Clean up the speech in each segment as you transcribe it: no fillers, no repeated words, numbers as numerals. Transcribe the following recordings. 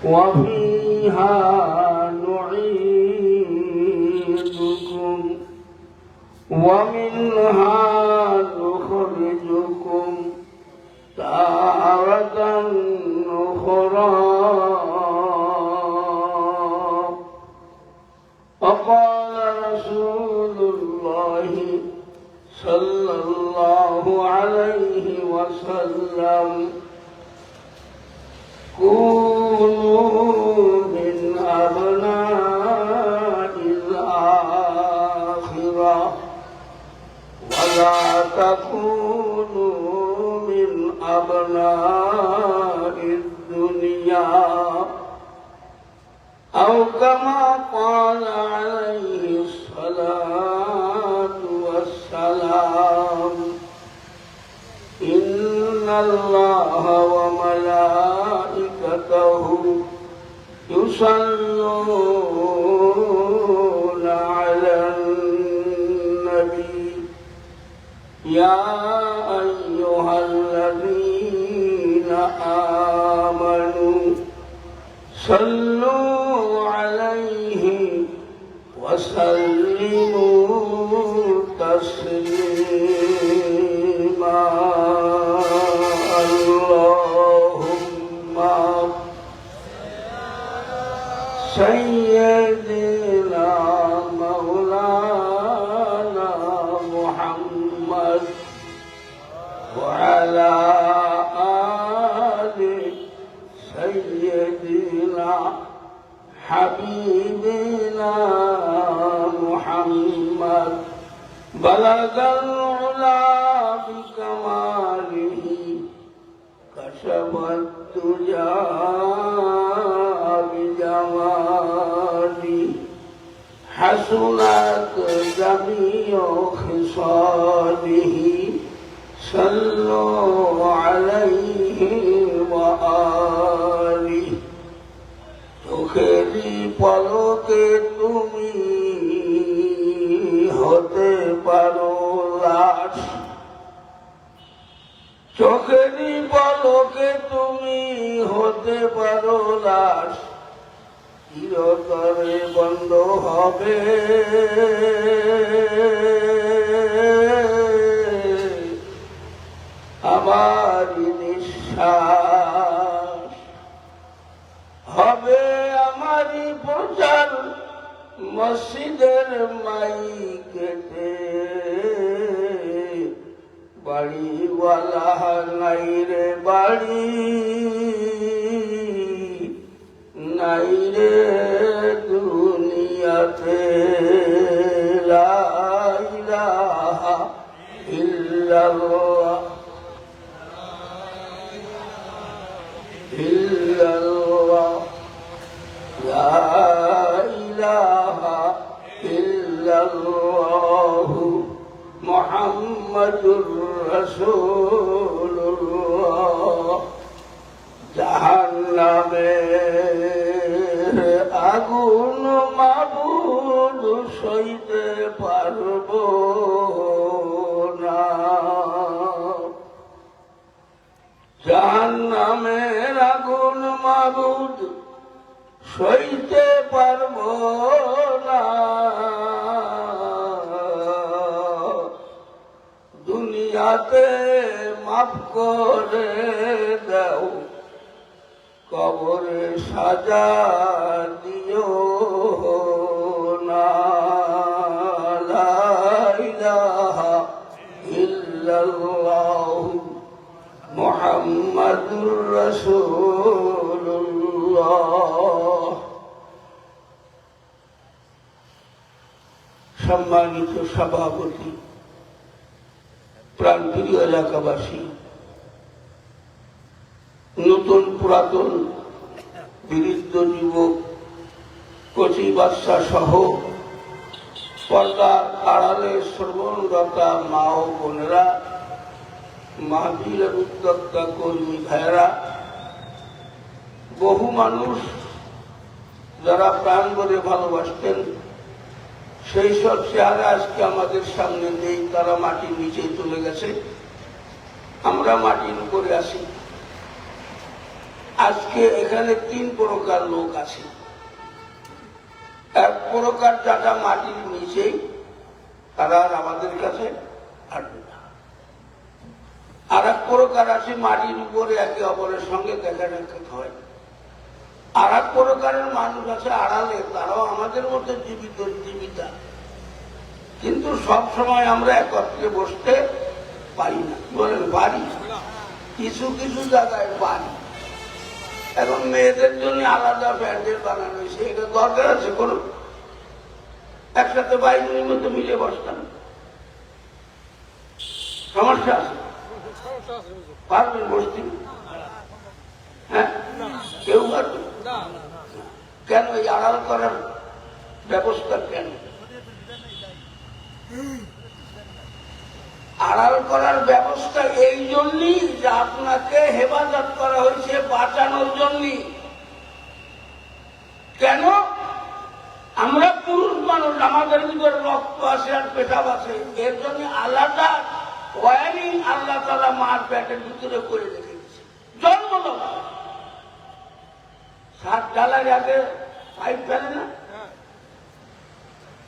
وفيها نعيدكم ومنها نخرجكم تارة أخرى. وقال رسول الله صلى الله عليه وسلم: كونوا من أبناء الآخرة ولا تكونوا من أبناء الدنيا، أو كما قال عليه الصلاة والسلام: إن الله وملائكته يصلون على النبي يا أيها الذين آمنوا صلوا عليه وسلموا تسليما. اللهم سيدنا مولانا محمد وعلى آل سيدنا حبيبنا محمد بلغ العلا بكماله كشف الدجى بجماله حسنت جميع خصاله صلوا عليه وآله. চোখেরই পলকে তুমি হতে পারো লাশ, চোখেরই পলকে তুমি হতে পারো লাশ, চিরতরে বন্ধ হবে আমার নিঃশ্বাস, হবে আমারই প্রচার মসজিদের মাইকেতে। বাড়িওয়ালা নাই রে বাড়ি, নাই রে দুনিয়াতে। লা ইলাহা ইল্লাল্লাহ ইল্লাল্লাহ লা ইলাহা ইল্লাল্লাহ মুহাম্মাদুর রাসূলুল্লাহ। জাহান্নামের আগুন মাবুদ সইতে পারবো না, জাহান্নামের আগুন মাবুদ সইতে পারবো না। দুনিয়াতে মাফ করে দাও, কবরে সাজা দিও না। লা ইলাহা ইল্লাল্লাহ মুহাম্মাদুর রাসূলুল্লাহ। সম্মানিত সভাপতি, প্রাণপ্রিয় এলাকাবাসী, নতুন পুরাতন বৃদ্ধ যুবক কচি বাচ্চা সহ পর্দার আড়ালে শ্রবণরতা মা ও বোনেরা, মাহফিলের উদ্যোক্তা কর্মী ভাইয়েরা, বহু মানুষ যারা প্রাণ ভরে ভালোবাসতেন সেই সব চেহারা আজকে আমাদের সামনে নেই, তারা মাটির নিচে চলে গেছে, আমরা মাটির উপরে আসি। আজকে এখানে 3 প্রকার লোক আছে। এক প্রকার যারা মাটির নিচেই, তারা আর আমাদের কাছে আসবে না। আর এক প্রকার আছে মাটির উপরে একে অপরের সঙ্গে দেখা সাক্ষাৎ হয়। আর এক প্রকারের মানুষ আছে আড়ালে, তারাও আমাদের মধ্যে জীবিতা, কিন্তু সব সময় আমরা একত্রে বসতে পারি না। বলেন পারি? কিছু কিছু জায়গায় পারি। এখন মেয়েদের জন্য আলাদা প্যান্ডেল বানানো হয়েছে, এটা দরকার আছে কোন? একসাথে বাইরের মধ্যে মিলে বসতাম, সমস্যা আছে? পারবেন বসতে? হ্যাঁ, কেউ পারবে? কেন এই আড়াল করার ব্যবস্থা? কেন আড়াল করার ব্যবস্থা? এই জন্যই যে আপনাকে হেফাজত করা হয়েছে, বাঁচানোর জন্য। কেন? আমরা পুরুষ মানুষ, আমাদের ভিতরে রক্ত আছে আর পেশাব আছে, এর জন্য আলাদা ওয়ারিং আল্লাহ তাআলা মার পেটের ভিতরে করে রেখে দিয়েছে। জন্মগত 7 ডালার আগে পাইপ ফেলে না?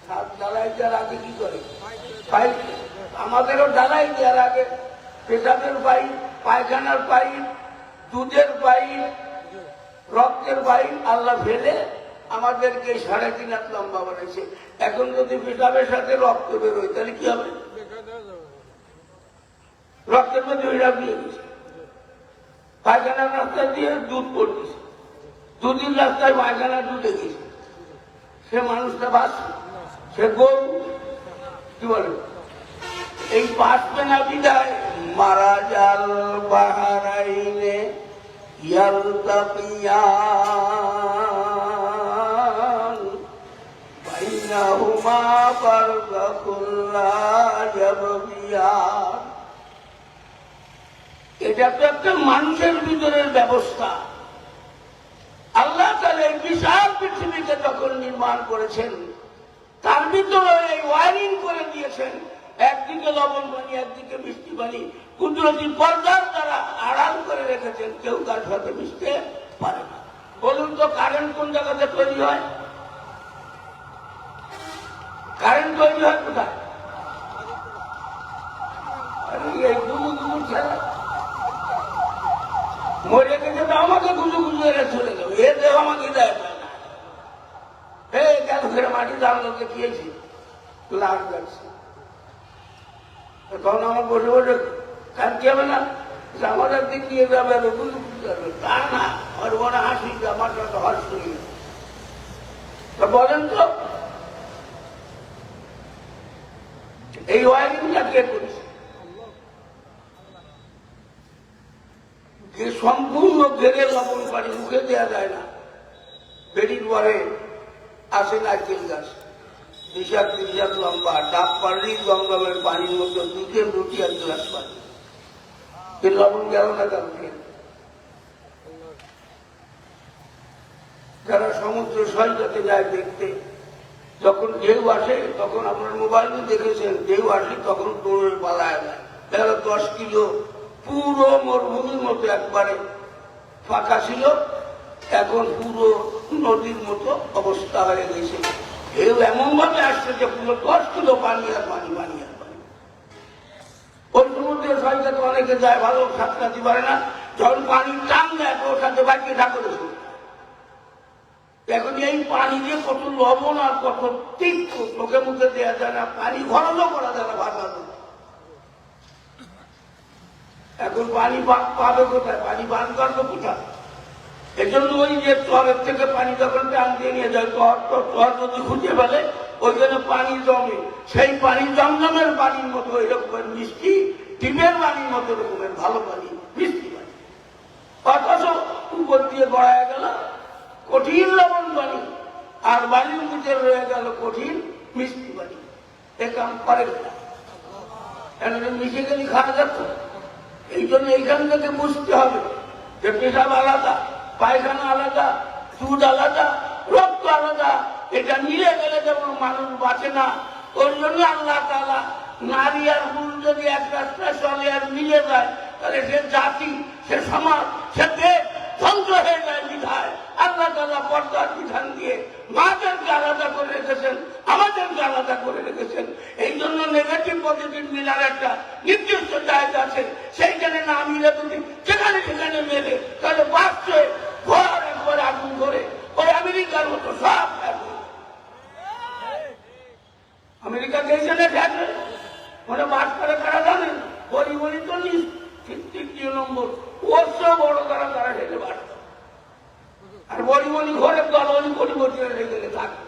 7 ডালাই দেওয়ার আগে কি করে? পাইপ। আমাদেরও ডালাই দেওয়ার আগে পেশাবের পাইপ, পায়খানার পাইপ, দুধের পাইপ, রক্তের পাইপ আল্লাহ ফেলে আমাদেরকে 3.5 হাত লম্বা বানাইছে। এখন যদি পেশাবের সাথে রক্ত বেরোয় তাহলে কি হবে? রক্তের মধ্যে ওইরাব দিয়ে গেছে। পায়খানার রাস্তা দিয়ে দুধ পড়তেছে, দুদিন রাস্তায় পায়খানা দুধে গেছে, সে মানুষটা বাঁচবে? সে গরু? কি বলে? এই বাঁচবে না বিদায় মারা জাল বাহারাইনে ইয়ালতাকিয়ান বাইনাহুমা বারযাখুন লা ইয়াবগিয়ান। এটা তো একটা মানুষের ভিতরের ব্যবস্থা। আল্লাহ তাআলা এই বিশাল পৃথিবীকে যখন নির্মাণ করেছেন, তার ভিতরে এই ওয়ারিং করে দিয়েছেন। একদিকে লবণ পানি, একদিকে মিষ্টি পানি, কুদরতি পর্দার দ্বারা আড়াল করে রেখেছেন, কেউ কার সাথে মিশতে পারে না। বলুন তো কারেন্ট কোন জায়গাতে তৈরি হয়? কারেন্ট তৈরি হয় কোথায়? এই গুজু গুজু ছেলে মরে গেছে তো আমাকে গুজু গুজু এরা চলে গেল, এ দেহ আমাকে দেয় না। এই গেল ফেরে মাটি জানলো যে খেয়েছি লাভ যাচ্ছে, তখন আমার বসে বসে কাঁদতে হবে না যে আমাদের দিক দিয়ে যাবে, গুজু গুজু যাবে, তা না। আর বড় হাসি, আমার সাথে হর্ষ নিয়ে। তা বলেন তো এই ওয়ারিংটা কে করেছে? যে সম্পূর্ণ ঘেরে লবণ পানি মুখে দেওয়া যায় না। বেরির পরে আসে নারকেল গাছ, 20-30 হাত লম্বা, ডাব পাড়লেই জঙ্গলের পানির মধ্যে 2 রুটি 1 গ্লাস পানি। এই লবণ গেল না কালকে? যারা সমুদ্র সৈকতে যায় দেখতে, যখন ঢেউ আসে, তখন আপনার মোবাইলে দেখেছেন, ঢেউ আসে তখন দৌড়ে পালায় যায়। 10 কিলো পুরো মরুভূমির মতো একবারে ফাঁকা ছিল, এখন পুরো নদীর মতো অবস্থা হয়ে গেছে। ঢেউ এমন ভাবে আসছে যে পুরো 10 কিলো পানি আর পানি, পানি আর পানি। ওই সমুদ্রের সৈকতে অনেকে যায়, ভালো সাঁতার দিতে পারে না, যখন পানির টান দেয় ওর সাথে বাকি ঠাকুর। এখন এই পানি যে কত লবণ আর কত তীক্ষ্ণ, চোখে মুখে দেওয়া যায় না, পানি ঘরানো করা যায় না ভাষা। এখন পানি পাবে কোথায়? পানি পান করবে কোথায়? এজন্য ওই যে চরের থেকে পানি যখন টান দিয়ে নিয়ে যায়, চর যদি খুঁজে ফেলে ওইখানে পানি জমে, সেই পানি জমজমের পানির মতো ওই রকমের মিষ্টি, ডিমের পানির মতো রকমের ভালো পানি, মিষ্টি পানি। অথচ উপর দিয়ে গড়ায় গেল কঠিন লবণ পানি, আর বাড়ির ভিতরে রয়ে গেল কঠিন মিষ্টি পানি। এ কাম করে না, মিশে গেলে খাওয়া যাচ্ছে। এই জন্য এইখান থেকে বুঝতে হবে যে পেশাব আলাদা, পায়খানা আলাদা, দুধ আলাদা, রক্ত আলাদা। এটা মিলে গেলে যেমন মানুষ বাঁচে না, ওই জন্য আল্লাহ তাআলা নারী আর পুরুষ যদি এক রাস্তায় চলে আর মিলে যায়, তাহলে সে জাতি, সে সমাজ, সে দেশ ধ্বংস হয়ে যায় বিধায় আল্লাহ তাআলা পর্দার বিধান দিয়ে মাদেরকে আলাদা করে রেখেছেন, আমাদেরকে আলাদা করে রেখেছেন। এই জন্য নেগেটিভ পজিটিভ মিলার একটা নির্দিষ্ট জায়গা আছে, সেইখানে না মিলে যদি যেখানে সেখানে মেলে তাহলে বাঁচছে ঘর একবারে আগুন করে ওই আমেরিকার মতো সব আমেরিকা গেছেন থাকে মানে বাস করে তারা জানেন পরিবলি তো তৃতীয় নম্বর ওর চেয়ে বড় তারা তারা ঢেকে বাস আর বলিবলি ঘরে দলবলি পরিবর্তী হয়ে গেলে থাকে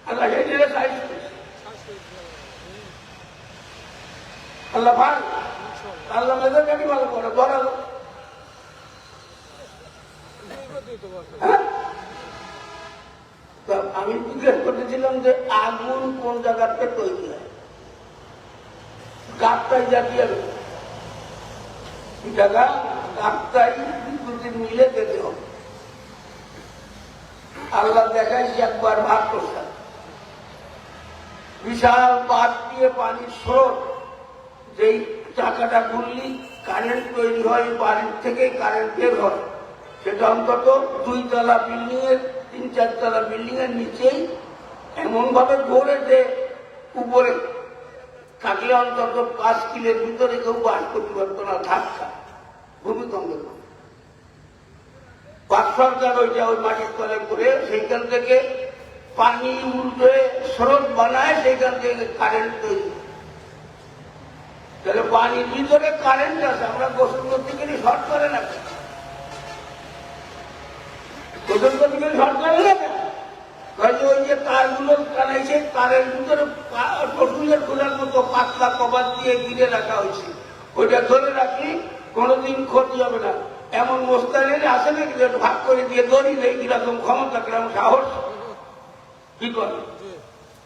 আল্লাহ হেঁটে সাইজ আল্লাহ ভাই আল্লাহ মেয়েদের গাড়ি ভালো করে ধরালো। আমি জিজ্ঞেস করতেছিলাম যে আগুন কোন জায়গাতে তৈরি হয়, গাছটাই জাতীয় জায়গা গাছটাই বিদ্যুতের মিলে যেতে হবে। আল্লাহ দেখাইছে একবার ভাগ করছে বিশাল বাদ দিয়ে পানির স্রোত, যেই চাকাটা ঘুরলি কারেন্ট তৈরি হয়, বাড়ির থেকে কারেন্ট বের হয়। সেটা অন্তত 2 তলা বিল্ডিং এর 3-4 তলা বিল্ডিং এর নিচেই এমন ভাবে ঘোরে যে উপরে থাকলে অন্তত 5 কিলোর ভিতরে কেউ বাস করতে পারতো না, ধাক্কা ভূমিকম্প। পাক সরকার ওইটা ওই মাটির তলে করে সেইখান থেকে পানি উল্টে স্রোত বানায়, সেইখান থেকে কারেন্ট তৈরি। তাহলে পানির ভিতরে কারেন্ট আছে, আমরা গোসল করতে গেলে শর্ট করে না, গোসল করতে গেলে শর্ট করে না। ওই যে তারগুলো টানাইছে তারের ভিতরে পশুলের খোলার মতো পাতলা কভার দিয়ে ঘিরে রাখা হয়েছে, ওইটা ধরে রাখি কোনোদিন ক্ষতি হবে না। এমন মোস্তানের আছে নাকি ভাগ করে দিয়ে দড়ি নেই, কিরকম ক্ষমতা কিরকম সাহস, কি করে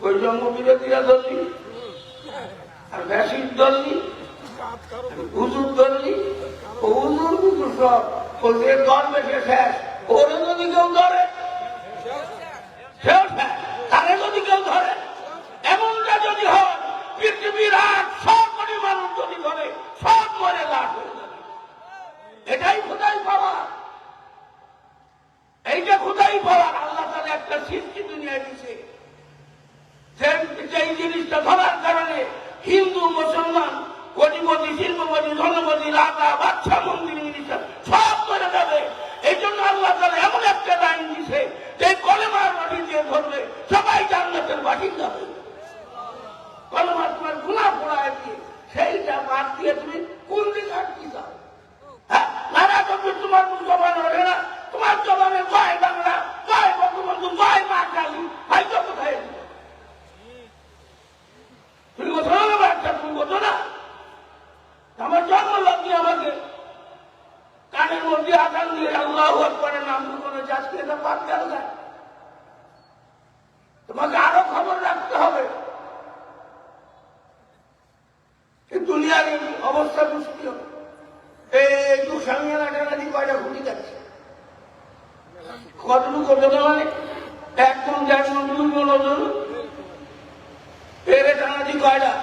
ওই জন্মবিরোধীরা ধরলি আর ভ্যাসির ধরলি হুজুর ধরলি হুজুর হুজুর সব ওদের দল বেশি শেষ। ওরে যদি কেউ ধরে তারে যদি কেউ ধরে এমনটা যদি হয় পৃথিবীর আর সব কোটি মানুষ যদি ধরে সব মরে লাশ হয়ে যাবে। এটাই খোদাই পাওয়া, এইটা খোদাই পাওয়ার আল্লাহ তাআলা একটা সৃষ্টি দুনিয়ায় দিছে, যেই জিনিসটা ধরার কারণে হিন্দু মুসলমান কোটিপতি শিল্পপতি ধনপতি রাজা বাদশা মন্দির মিনিস্টার সব করে যাবে। এই জন্য আল্লাহ তাআলা এমন একটা আইন দিছে যে কলেমার মাটি দিয়ে ধরবে সবাই জান্নাতের বাসিন্দা হবে। কলেমা তোমার গুনাহ পোড়ায় দিয়ে সেইটা বাদ দিয়ে তুমি কোন দিকে আটকে যাও। নানা কবি তোমার জবান ওঠে না, তোমার জবানে জয় বাংলা, জয় বঙ্গবন্ধু, জয় মা কালী, ভাই তো কোথায় তুমি বোঝো না বাচ্চা, তুমি বোঝো না। আমার জন্ম লাগছে আমাকে কানের মধ্যে আদান দিয়ে আল্লাহু আকবারের নাম করে আজকে এটা বাদ গেল না। তোমাকে আরো খবর রাখতে হবে, দুনিয়ার এই অবস্থা বুঝতে হবে। এই দুঃসামিয়া নাটানাটি কয়টা ঘুরি যাচ্ছে, কতটুকু ওজন মানে 1 জন 1.5 জন 2 জন ওজন এর টানাটি কয়টা।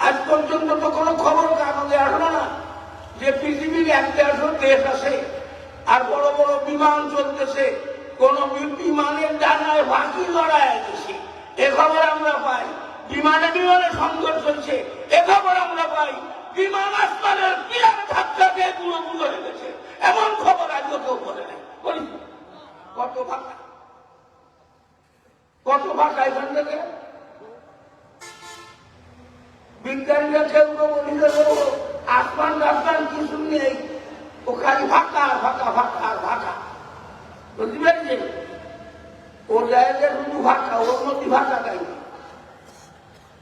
আজ পর্যন্ত তো কোনো খবর কাগজে আসলো না যে পৃথিবীর 1-1.5 দেশ আছে আর বড় বড় বিমান চলতেছে, কোন বিমানের ডানায় বাকি লড়াই আছে এ খবর আমরা পাই। বিমানে বিমানে সংঘর্ষ চলছে এ খবর আমরা পাই। বিমান আসমানের পিলার ধাক্কা দিয়ে গুঁড়ো গুঁড়ো হয়ে গেছে এমন খবর আজ কেউ বলে নাই। কত ভাষা, কত ভাষা এখান থেকে বিজ্ঞানীরা কেউ বলিতে আসমান আসমান কিছু নেই, ও খালি ফাঁকা ফাঁকা ফাঁকা ফাঁকা, বুঝতে পেরেছেন? ও জায়গায় শুধু ফাঁকা, ওর মধ্যে ফাঁকা তাই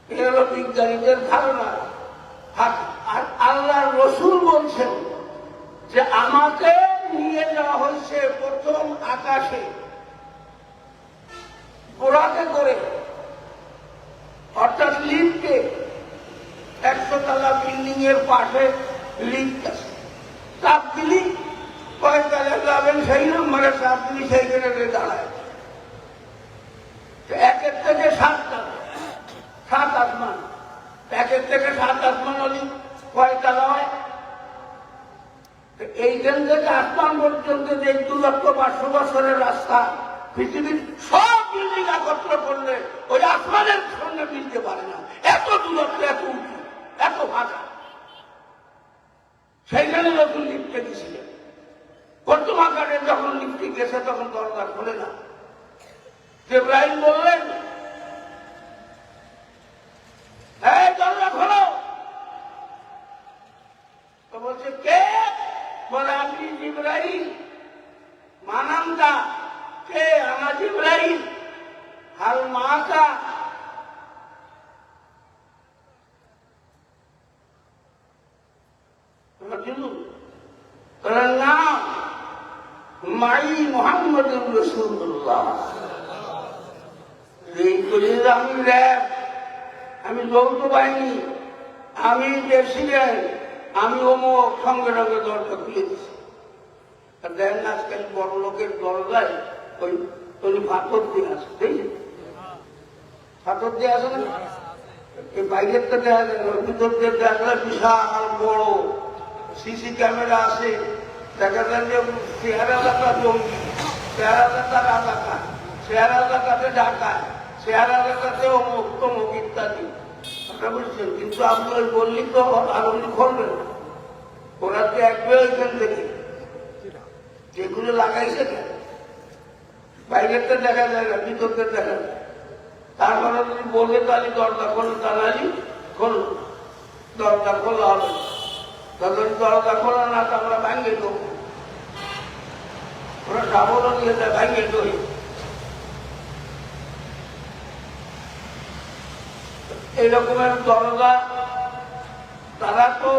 এ হলো বিজ্ঞানীদের ধারণা। আর আল্লাহর রাসূল বলছেন যে আমাকে নিয়ে যাওয়া হয়েছে প্রথম আকাশে বোরাকে করে, অর্থাৎ লিফটে। 100 তলা বিল্ডিং এর পাশে লিফট আছে, চাপ দিলি কয় তলা যাবেন সেই নম্বরে চাপ দিলি সেইখানে দাঁড়ায়। 1 থেকে 7 তলা, 7 আসমান, 1 থেকে 7 আসমান হলে কয় তলা হয়? এইখান থেকে আসমান পর্যন্ত যে 2,500,000 বছরের রাস্তা, পৃথিবীর সব বিল্ডিং একত্র করলে ওই আসমানের সঙ্গে মিলতে পারে না। এত দূরত্ব, এত উঁচু, এত ফাঁকা। সেইখানে নতুন লিফটে গেছিলেন। প্রথম আকারে যখন লিফটে গেছে তখন দরজা খোলে না। জিবরাইল বললেন, এই দরজা খোলো। তো বলছে, কে? বলে, আপনি জিবরাইল। মানামদা কে? আমার জিবরাইল। হাল মাকা? না, মাই মুহাম্মদুর রাসূলুল্লাহ। আমি র্যাব, আমি যৌথ বাহিনী, আমি প্রেসিডেন্ট, আমি অমুক। সঙ্গে সঙ্গে দরজা খুলে দিচ্ছি। দেখেন না আজকাল বড় লোকের দরজায় ওই পাথর দিয়ে আছে, দেখছেন? পাথর দিয়ে আছে না? এই বাইরের তো দেখা যায়, ভিতর দিয়ে দেখা যায় বিশাল বড় সিসি ক্যামেরা আছে। দেখা যায় যে শেয়ার এলাকা জঙ্গি, শেয়ার এলাকা রাজাকার, শেয়ার এলাকাতে ঢাকায়, শেয়ার এলাকাতে অমুক তমুক ইত্যাদি। আপনারা বুঝছেন? কিন্তু আপনি ওই বললি তো আর উনি করবেন না। ওরা তো একবার ওইখান থেকে যেগুলো লাগাইছে কেন, বাইরেরটা দেখা যায় না, ভিতরটা দেখা যায়। তারপরে যদি বলে তাহলে দরজা খোলো, তাহলে খোল, দরজা খোলা হবে। তখন দরজা খোলা না তো আমরা ভাঙে দেবো। ওরা ডাবলও দিয়ে দেয়, ভাঙে দেবো। এইরকমের দরজা তারা তো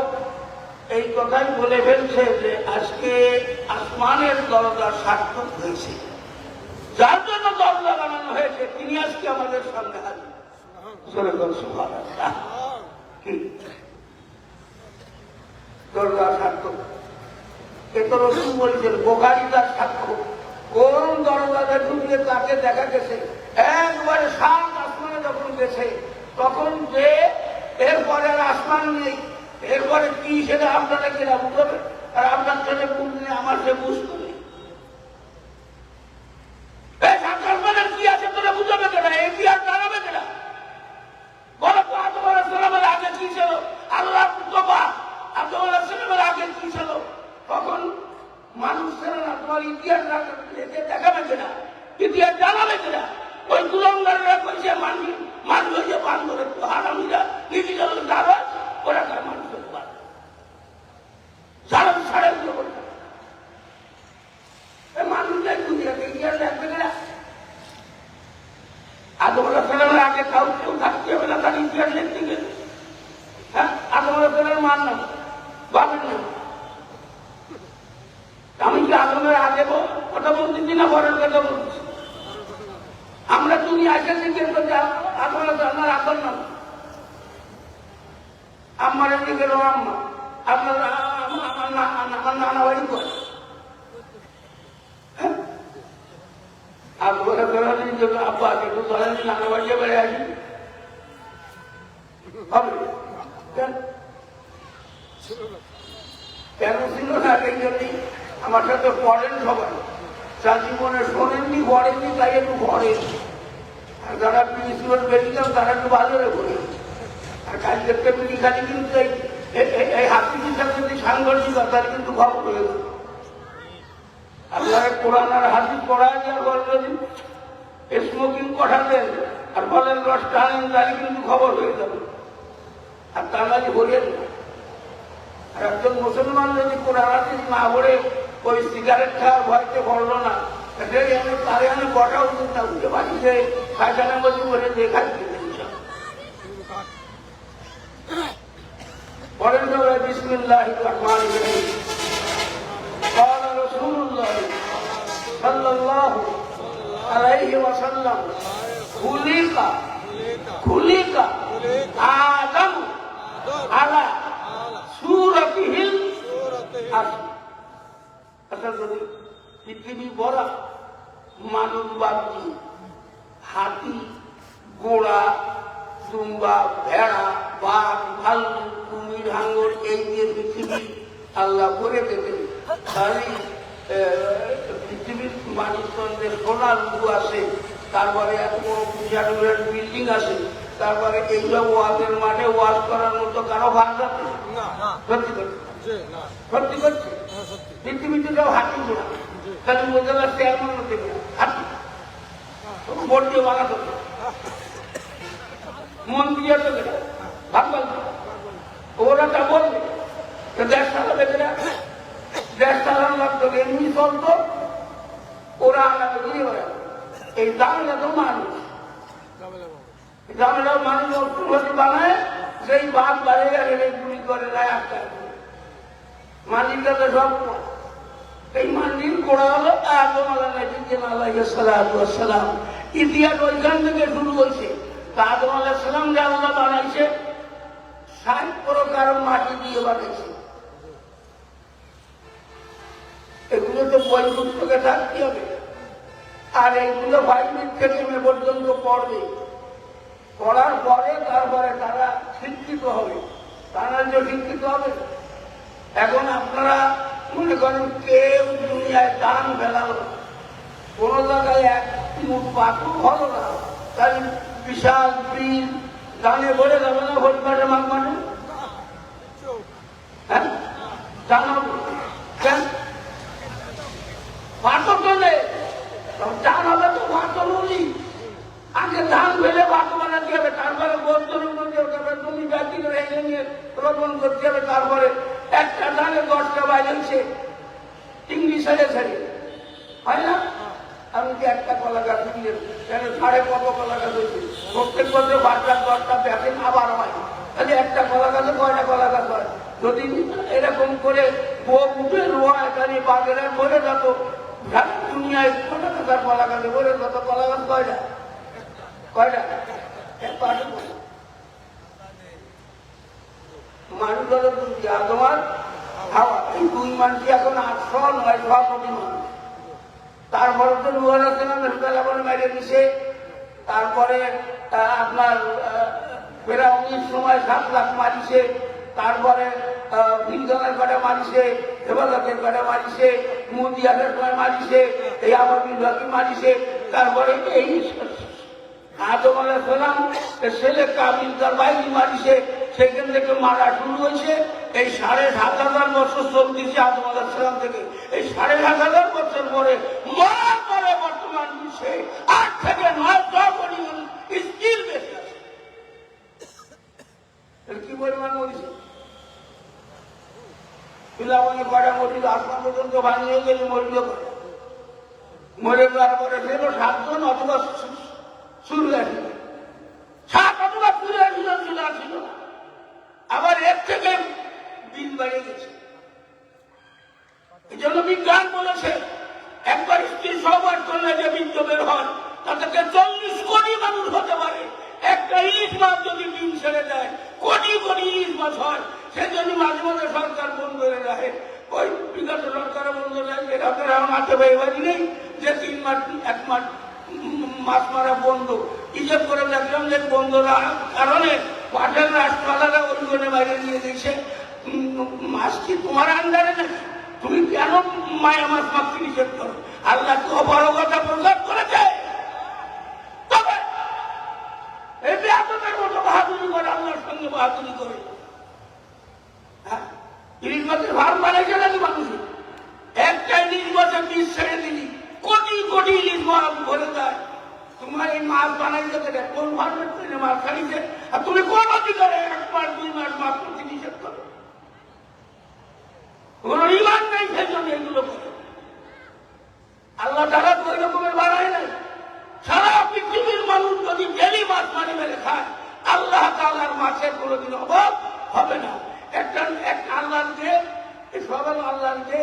এই কথাই বলে ফেলছে যে আজকে আসমানের দরজা সার্থক হয়েছে। যার জন্য দরজা বানানো হয়েছে তিনি আজকে আমাদের সামনে হাজির। দরজা সার্থক। এ তো রসুল বলছেন, বোখারী তার সাক্ষ্য। কোন দরজাতে ঢুকলে তাকে দেখা গেছে একবারে 7 আসমানে যখন গেছে তখন যে এরপরে আর আসমান নেই, এরপরে কি সেটা আপনারা কিনা বুঝবে। আর আপনার ছেলে বুঝলে আমার সে বুঝতে নেই। কি আছে তোরা বুঝাবে কেনা? এই কি আর জানাবে কেনা? বলো তো আদম আলাইহিসসালামের আগে কি ছিল? আল্লাহ আদম আলাইহিসসালামের আগে কি ছিল? তখন মানুষ ছিল না। তোমার ইতিহাস দেখাবে কিনা? ইতিহাস জানাবে কিনা? ওই কুলঙ্গাররা কইছে মানুষ হয়েছে বান্ধবের হারামিরা নিজেরা দাঁড়ায়, ওরা তার মানুষের বাদ সারা সাড়ে বলছে মানুষটাই বুঝে ইতিহাস দেখবে কিনা? আদম আলাইহিসসালামের আগে কেউ থাকতে হবে না, তার ইতিহাস লিখতে গেলে। হ্যাঁ, আদম আলাইহিসসালামের মান না, বাবের না। আমি কি আদমের আগে কথা বলতেছি না পরের কথা বলতেছি? আমরা তুমি আগে জিজ্ঞেস করছি আদম আলাইহিসসালামের আদর নাম, আমার এমনি গেল আম্মা, আপনার আমার নানা বাড়ি করে। আব্বা একটু ধরেন নানা বাড়িয়ে বেড়ে আসি কেন ছিল না? এই জন্যই আমার সাথে পড়েন সবাই। তার জীবনে শোনেননি, পড়েননি, তাই একটু পড়েন। আর যারা প্রিন্সিপাল বেরিয়েছেন তারা একটু বাজারে পড়েন। আর কালকের টেবিলি খালি কিন্তু এই হাতির সাথে যদি সাংঘর্ষিক তার কিন্তু খবর হয়ে গেল। আপনারা কোরআন আর হাদিস পড়ায় দেওয়ার পর যদি স্মোকিং কঠাতেন আর বলেন রস টানেন তাহলে কিন্তু খবর হয়ে যাবে। আর তাহলে বলেন না। আর একজন মুসলমান যদি কোরআন হাদিস না পড়ে ওই সিগারেট খাওয়ার ভয়তে পড়লো না, তারে আমি কটা উচিত না উঠে বাড়িতে পায়খানা মধ্যে বলে দেখাই পড়েন সবাই বিসমিল্লাহির রহমানির রহিম। قال رسول الله صلى الله عليه وسلم خلق آدم على صورته الأصل। যদি পৃথিবী ভরা মানব বাচ্চি, হাতি, ঘোড়া, দুম্বা, ভেড়া, বাঘ, ভাল্লুক, কুমির, হাঙ্গর এই যে পৃথিবী আল্লাহ করে দেবেন, তাহলে পৃথিবীর মানিকগঞ্জের সোনার রূপ আছে, তারপরে এত বড় বিশাল বিল্ডিং আছে, তারপরে এইসব ওয়াজের মাঠে ওয়াজ করার মতো কারো ভাগ আছে? সত্যি করছে, সত্যি করছে। পৃথিবীতে সব হাতি ঘোড়া, খালি মোজালার চেয়ারম্যান হতে পারে হাতি, ভোট দিয়ে বানাতে মন দিয়ে তো ভাবল ওরা তা বলবে দেশ চালাবে কিনা, দেশ চালানো লাগতো এমনি চলতো, ওরা আলাদা ঘুরে বেড়াবে। এই ঝামেলা তো মানুষ, ঝামেলা মানুষ অর্থনীতি বানায়, সেই বাদ বাড়ে গেলে গুলি করে দেয় একটা মালিকটা তো সব। এই মান্দির গোড়া হলো আদম আলাইহিস সালাম। ইতিহাস ওইখান থেকে শুরু হয়েছে। আদম আলাইহিস সালাম যে আল্লাহ বানাইছে 60 প্রকার মাটি দিয়ে বানাইছে। এগুলো তো বই পুস্তকে থাকতে হবে, আর এইগুলো 5 মিনিট থেকে মে পর্যন্ত পড়বে। পড়ার পরে তারপরে তারা শিক্ষিত হবে, তারা যে শিক্ষিত হবে। এখন আপনারা মনে করেন কেউ দুনিয়ায় দান ফেলালো, কোন জায়গায় 1 মুঠ পাথর হলো না, তাই বিশাল বিল দানে ভরে যাবে না ভোটবাটে মাগ মানে? হ্যাঁ জানাবো কেন? পাথর তো নেই, দান হবে তো পাথর বলি। আগে ধান ফেলে ভাত বানাতে হবে, তারপরে গোস্তরের মধ্যে জমি জাতি করে এনে নিয়ে রোপণ করতে হবে। তারপরে একটা ধানে 10টা বাজছে চিংড়ি ছেড়ে ছেড়ে হয় না? আমি কি একটা কলা গাছ কিনলে কেন 5.5 কলা গাছ হয়েছে? প্রত্যেক বছর 5-10টা ব্যাপেন আবার হয়, তাহলে একটা কলা গাছে 6টা কলা গাছ হয়। যদি এরকম করে বউ উঠে রোয়া এখানে বাগেরা ভরে যেত, দুনিয়ায় 1,000 কলা গাছে ভরে যত কলা গাছ কয়টা? কয়টা? মানুষ হলো তোমার হাওয়া। এই 2 মানটি এখন 800-900 কোটি মানুষ। তারপরে তো নুয়ার মেরে দিছে। তারপরে আপনার ফেরাউনির সময় 7 লাখ মারিছে। তারপরে বিলজনের কটা মারিছে, হেফাজতের কটা মারিছে, মুদিয়াদের সময় মারিছে, এই আবার বিলকে মারিছে। তারপরে এই আদম আলাইহিস সালাম ছেলে কাবিল তার বাইরে মারিছে, সেখান থেকে মারা শুরু হয়েছে। এই 7,500 বছর চলতেছে আদম আলাইহিস সালাম থেকে। এই 7,500 বছর পরে মরার পরে বর্তমান বিশ্বে 8 থেকে 900 কোটি মানুষ স্টিল বেঁচে আছে। কি পরিমাণ মরিছে? পিলাবনে কয়টা মরিল? আসমান পর্যন্ত ভাঙিয়ে গেলে মরিল কয়টা? মরে যাওয়ার পরে ছিল 7 জন অথবা শুরু আসিল, 7 অথবা শুরু আসিল, ছিল আসিল না। আবার এর থেকে বিল বেড়ে গেছে। এই জন্য বিজ্ঞান বলেছে একবার স্ত্রী সহবাস করলে যে বীর্য বের হয় তা থেকে 40 কোটি মানুষ হতে পারে। একটা ইলিশ মাছ যদি ডিম ছেড়ে দেয় কোটি কোটি ইলিশ মাছ হয়। সেজন্য মাঝে মাঝে সরকার বন্ধ করে রাখে। ওই বিগত সরকার বন্ধ রাখে, আপনার এখন আছে ভাইবাজি নেই যে 3 মাস 1 মাস মাছ মারা বন্ধ। হিসেব করে দেখলাম যে বন্ধ রাখার কারণে পাটের রাষ্ট্রওয়ালারা ওইখানে বাইরে নিয়ে দিয়েছে। মাছ কি তোমার আন্ডারে নাকি? তুমি কেন মায়া মাছ মাছকে নিষেধ করো? আল্লাহ তো অপারগতা প্রকাশ করেছে। তবে এই বেয়াদতের মতো বাহাদুরি করে, আল্লাহর সঙ্গে বাহাদুরি করে। ইলিশ মাছের ফার্ম বানাইছে নাকি মানুষের? একটা ইলিশ মাছের বীজ ছেড়ে দিলি কোটি কোটি ইলিশ মাছ ভরে যায়। তোমার এই মাছ বানাইতে গেলে কোন ফার্মের থেকে মাছ খাইছে? আর তুমি কোন অধিকারে 1 মাস 2 মাস মাছ করতে নিষেধ করো? কোন ইমান নেই, সেই জন্য এগুলো করে। আল্লাহ তারা তো ওই রকমের বাড়ায় নাই। সারা পৃথিবীর মানুষ যদি ডেলি মাছ মারি মেরে খায়, আল্লাহ তাআলার মাছের কোনোদিন অভাব হবে না। একটা আল্লাহর যে সবাই আল্লাহর যে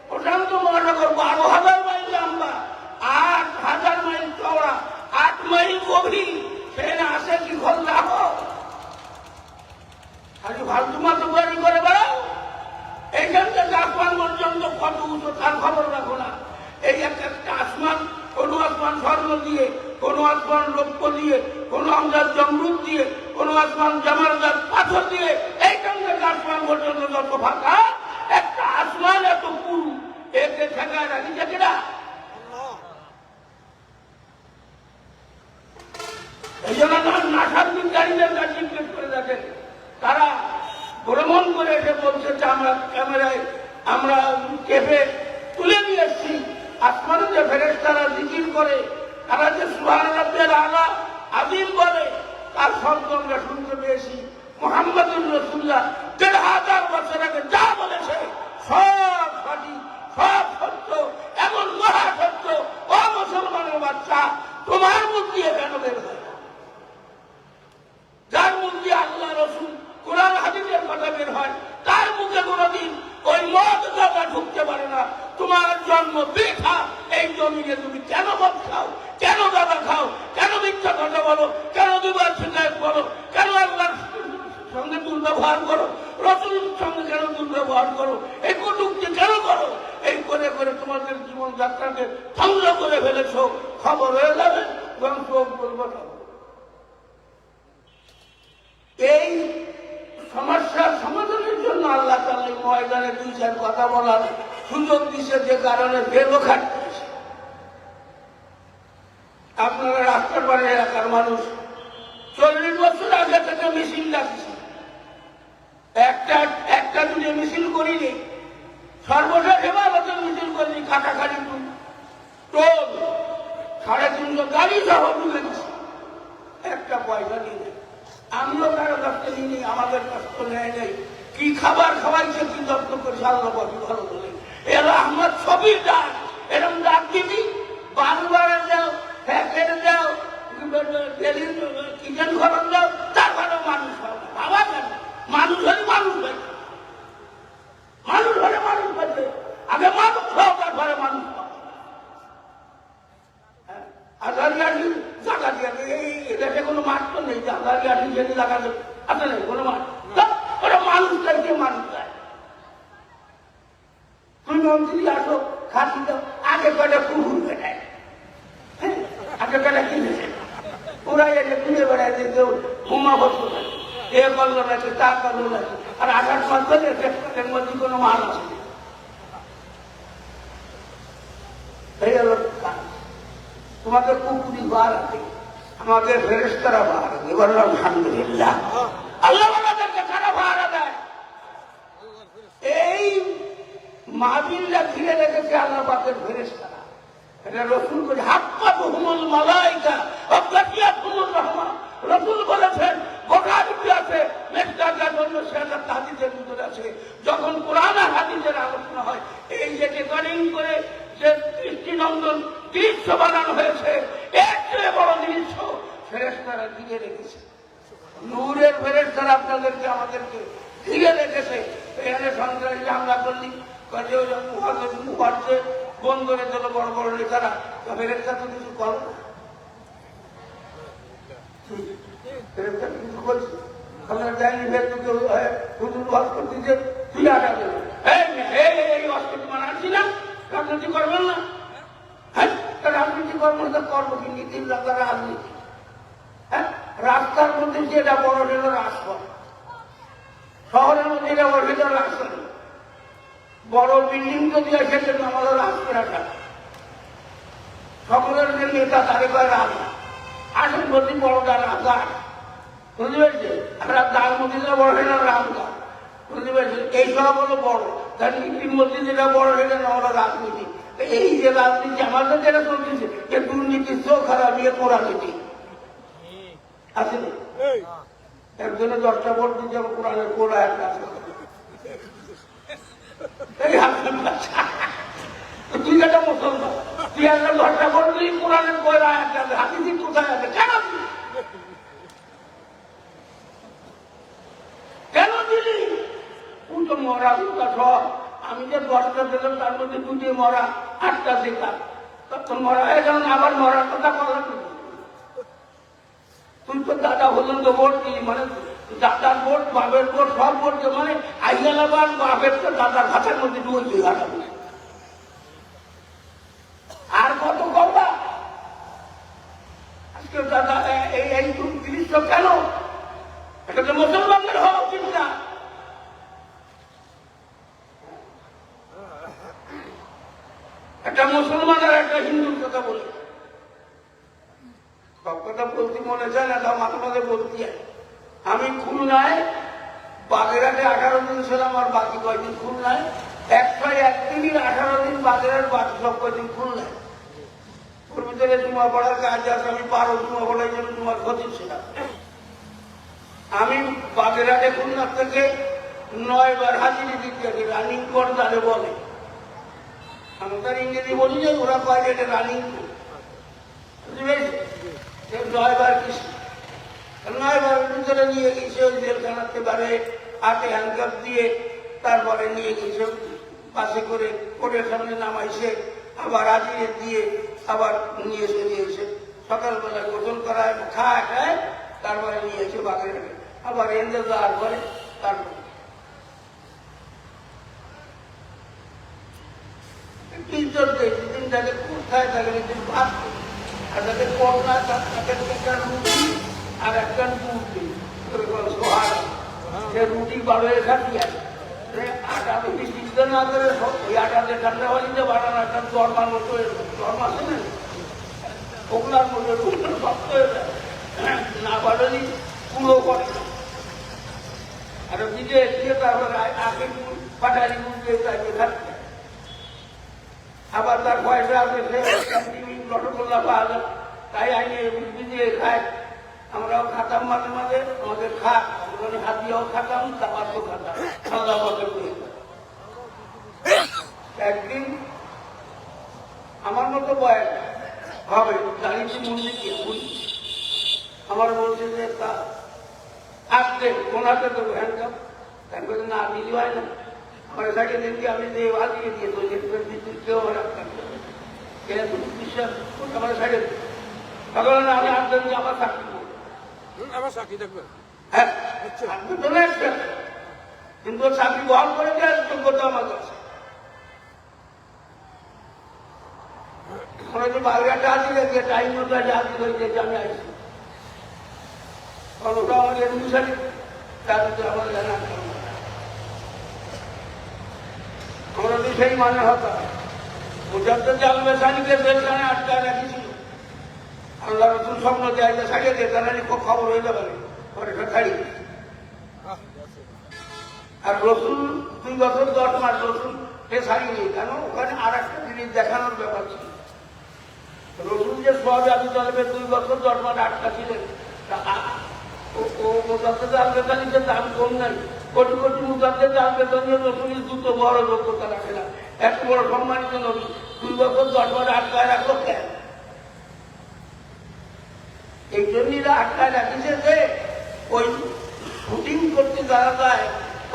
প্রশান্ত মহানগর 12,000 মাইল লম্বা, 8,000 মাইল চওড়া, 8 মাইল গভীর। সেখানে আসে কি ঘর রাখো? খালি ফালতু মাছ বাড়ি করে বেড়াও। এইখান থেকে আসমান পর্যন্ত কত উঁচু তার খবর রাখো না। এই একটা আসমান, কোনো আসমান স্বর্ণ দিয়ে, কোনো আসমান রৌপ্য দিয়ে, কোনো আমজাদ জমরুদ দিয়ে, কোনো আসমান জামারজাত পাথর দিয়ে, এইখান থেকে আসমান পর্যন্ত যত ফাঁকা, একটা আসমান এত পুরু, একে এদেরকে ঠেকায় রাখিছে কিনা? এই জন্য নাসার বিজ্ঞানীদের কাছে জিজ্ঞেস করে দেখেন, তারা ভ্রমণ করে এসে বলছে যে আমরা ক্যামেরায় আমরা কেঁপে তুলে নিয়ে এসছি আসমানে যে ফেরেশতারা জিকির করে, তারা যে সুবহান রাব্বিয়াল আলা আযীম বলে, তার শব্দ আমরা শুনতে পেয়েছি। মুহাম্মাদুর রাসূলুল্লাহ ১,৫০০ বছর আগে যা বলেছে সব সঠিক, সব সত্য, এমন মহা সত্য। ও মুসলমানের বাচ্চা, তোমার মুখ দিয়ে কেন বের হয় না? যার মুখ দিয়ে আল্লাহ রসুল কোরআন হাদিসের কথা বের হয়, তার মুখে কোনদিন ওই মদ গাঁজা ঢুকতে পারে না। তোমার জন্ম বৃথা। এই জমিনে তুমি কেন মদ খাও, কেন গাঁজা খাও, কেন মিথ্যা কথা বলো, কেন দুবার শিকায়ত বলো, কেন আল্লাহর সঙ্গে দুর্ব্যবহার করো, রসুলের সঙ্গে কেন দুর্ব্যবহার করো, এই কটূক্তি কেন করো? এই করে করে তোমাদের জীবনযাত্রাকে ধ্বংস করে ফেলেছ। খবর হয়ে যাবে এবং চোখ বলবো না। এই সমস্যার সমাধানের জন্য আল্লাহ তাআলা এই ময়দানে দুই চার কথা বলার সুযোগ দিছে, যে কারণে ভেলো খাটতেছে। আপনারা রাস্তার পারে এলাকার মানুষ 40 বছর আগে থেকে মিছিল ডাকছে, একটা দুটো মিছিল করিনি, সর্বশেষ হেফাজতের মিছিল করিনি, কাটাখালি টোল 350 গাড়ি সহ ঢুকে দিচ্ছে, একটা পয়সা নিয়ে নেই। আমিও কারো কাছ থেকে নিই, আমাদের কাছ তো নেয় নেই। কি খাবার খাওয়াইছে, কি যত্ন করছে আল্লাহ পাক ভালো বলে। এরা আমার ছবি ডাক, এরকম ডাক দিবি, বারবার যাও, ফ্যাক্টরি যাও, কিচেন খরচ যাও, তারপরেও মানুষ হয় না। বাবা কেন মানুষ হলে মানুষ পাইছে, মানুষ হলে মানুষ পাইছে। আগে মানুষ হও, তারপরে মানুষ পাও। আজারিয়াটি জায়গা দিয়ে এই দেশে কোনো মাঠ তো নেই যে আজারিয়াটি যেটি জায়গা আছে নেই কোনো মাঠ। ওরা মানুষ চাইছে, মানুষ চায়। তুমি মন্ত্রী আসো, খাসি দাও, আগে কয়টা কুকুর বেড়ায়, আগে কয়টা কিনেছে, ওরা এসে কিনে বেড়ায় যে কেউ হুমা বসতে থাকে, এ করলো নাকি, তা করলো নাকি। আর 28 মাস ধরে পেটের মধ্যে কোনো মাল আছে। এই হলো তোমাদের কুকুরি বার আছে, আমাদের ফেরেশতারা বার আছে। এবার আলহামদুলিল্লাহ, আল্লাহ আমাদেরকে কারা ভাড়া দেয়? এই মাহফিলটা ঘিরে রেখেছে আল্লাহ পাকের ফেরেশতারা। এটা রসুল করে হাক্কা বহুমুল মালাইকা ওয়াকাতিয়াতুর রহমান। রসুল বলেছেন, বুখারীতে আছে, মেসকাতের অন্য সিরাত হাদিসের ভিতরে আছে, যখন কোরআন আর হাদিসের আলোচনা হয়, এই যে রেকর্ডিং করে যে দৃষ্টিনন্দন দৃশ্য বানানো হয়েছে, এর চেয়ে বড় দৃশ্য ফেরেশতারা ঘিরে রেখেছে। নূরের ফেরেশতারা আপনাদেরকে আমাদেরকে ঘিরে রেখেছে। এখানে সন্ত্রাসী হামলা করলি, বন্দরে যত বড় বড় নেতারা, ফেরেশতা তো কিছু করো না, ফেরেশতা কিছু করছে। আপনার যায়নি ভেতরে হুজুর ওয়াজ করতেছে, তুই আটা দেবে, এই অস্ত্র মানে আনছি না, রাজনীতি করবেন না। হ্যাঁ, রাজনীতি করবো না, করবো কি? নীতির রাজা রাজনীতি। হ্যাঁ, রাস্তার মধ্যে যেটা বড় হলো রাজপথ, শহরের মধ্যে যেটা বড় হলো রাজপথ, বড় বিল্ডিং যদি আছে সেটা আমাদের রাজপথ। সকলের যে নেতা তারে কয় রাজা, আসেন প্রতি বড়টা রাজা, বুঝতে পেরেছে? আমরা তার মধ্যে যেটা বড় হলো রাজা, বুঝতে পেরেছে? এই সব হলো বড়, তার নীতির মধ্যে যেটা বড় হলো না হলো রাজনীতি। এই যে রাজনীতি আমাদের যেটা চলতেছে, যে দুর্নীতির চোখ খারাপ, ইয়ে কোরআনীতি আছে। একজনে 10টা ভোট দিতে হবে, কোরআনের কোরআ একটা আছে। তুই একটা মুসলমান, তুই একটা 10টা ভোট দিলি, কোরআনের কোরআ একটা আছে, হাদিস কোথায় আছে? কেন দিলি? তুই তো মরা দুটা সব, আমি যে 10টা দিলাম তার মধ্যে 2টে মরা, 8টা দিলাম, তখন মরা হয়ে গেল, আবার মরার কথা বললাম। তুই তো দাদা হলেন তো ভোট দিলি, মানে দাদার ভোট, বাপের ভোট, সব ভোট, মানে আইয়ালাবার বাপের তো দাদার হাতের মধ্যে ঢুকে হাঁটাবো। আর কত কথা আজকে দাদা এই দৃশ্য কেন? এটা তো মুসলমানদের হওয়া উচিত না। একটা মুসলমান আর একটা হিন্দুর কথা বলি, সব কথা বলতে মনে চায় না, তা মাঝে মাঝে বলতে হয়। আমি খুলনায় বাগেরহাটে 18 দিন ছিলাম, আর বাকি কয়দিন খুলনায়। একদিনই 18 দিন বাগেরহাট, বাকি সব কয়দিন খুলনায়। ওর ভিতরে জুমা পড়ার কাজ আছে, আমি 12 জুমা পড়ার জন্য জুমার ক্ষতি ছিলাম। আমি বাগেরহাটে খুলনার থেকে 9 বার হাজিরি দিতে আছি, রানিং কোড তাহলে বলে। আমি তার ইংরেজি বলি যে ওরা কয় এটা রানিং কোড, বুঝতে পেরেছি? 9 বার কিছু 9 বার ভিতরে নিয়ে গেছে ওই জেলখানাতে, বারে হাতে হ্যান্ডকাপ দিয়ে তারপরে নিয়ে গেছে বাসে করে, কোর্টের সামনে নামাইছে, আবার হাজিরে দিয়ে আবার নিয়ে চলে এসে সকালবেলা গোসল করায়, খায়, তারপরে নিয়ে এসে বাগেরহাটে আবার এনে যাওয়ার পরে তারপর তাকে কোথায় থাকে ভাত, আর তাকে করোনা তাদের একটা রুটি আর একটা রুটি সে রুটি 12 খাটি আছে। আটা রুটি সিদ্ধ না করে ওই আটাতে ঠান্ডা হয়ে বানানো একটা জর্মার মতো, জর্ম আছে না, ওগুলার মধ্যে শক্ত হয়ে যায়, না বাড়ালি কুলো করে। আর দিকে দিয়ে তারপরে আগে পাটারি গুঁড়িয়ে তাকে খাচ্ছে। আবার তার পয়সা আছে, রসগোল্লা পাওয়া যায়, তাই আইনে রুটি দিয়ে খায়। আমরাও খাতাম মাঝে মাঝে, আমাদের খাক, আমরা হাতিও খাতাম, তাবারও খাতাম, সাদা মতো করে। একদিন আমার মতো বয়স হবে, দাঁড়িয়েছি মন্দির আমার বলছে যে তা আসতে কোনাতে তো হ্যান্ডকাপ, তারপরে না দিলি হয় না, আমার সাইডে দেখি আমি যে বাজিয়ে দিয়ে তো বিদ্যুৎ কেউ রাখতাম বিশ্বাস আমার সাইডে, তখন আমি আসবেন যে আমার চাকরি আমার সাক্ষী থাকবে, হ্যাঁ কিন্তু চাকরি বহন করে দেওয়ার যোগ্যতা আমার কাছে। এখন যে বাগেরহাটে আসি যে টাইম মতো হাজির হয়েছে যে আমি আসছি, কারণ ওটা আমার এডমিশনে, তার ভিতরে আমার জানা আমরা তো সেই মানে হতাম। মুজাদ্দেদ জালমে সানিকে জেলখানে আটকায় রাখিছিল, আল্লাহ রসুল স্বপ্ন দেয় যে সারিয়ে দিয়ে তারা খবর হয়ে যাবে পরে ছাড়ি। আর রসুল 2 বছর 10 মাস রসুল সে ছাড়িয়ে, কেন ওখানে আর একটা জিনিস দেখানোর ব্যাপার ছিল। রসুল যে সব আবু তালেবের 2 বছর 10 মাস আটকা ছিলেন, ও মুজাদ্দেদ জালমে সানিকে দাম কম নাই, কোটি কোটি মুজাদ্দেদ জালমে সানিয়ে রসুলের দুটো বড় যোগ্যতা রাখে না, এত বড় সম্মানিত নবী 2 বছর 10 মাস আটকায় রাখলো কেন? এই জন্যই আটকায় রাখিছে যে ওই শুটিং করতে যারা যায়,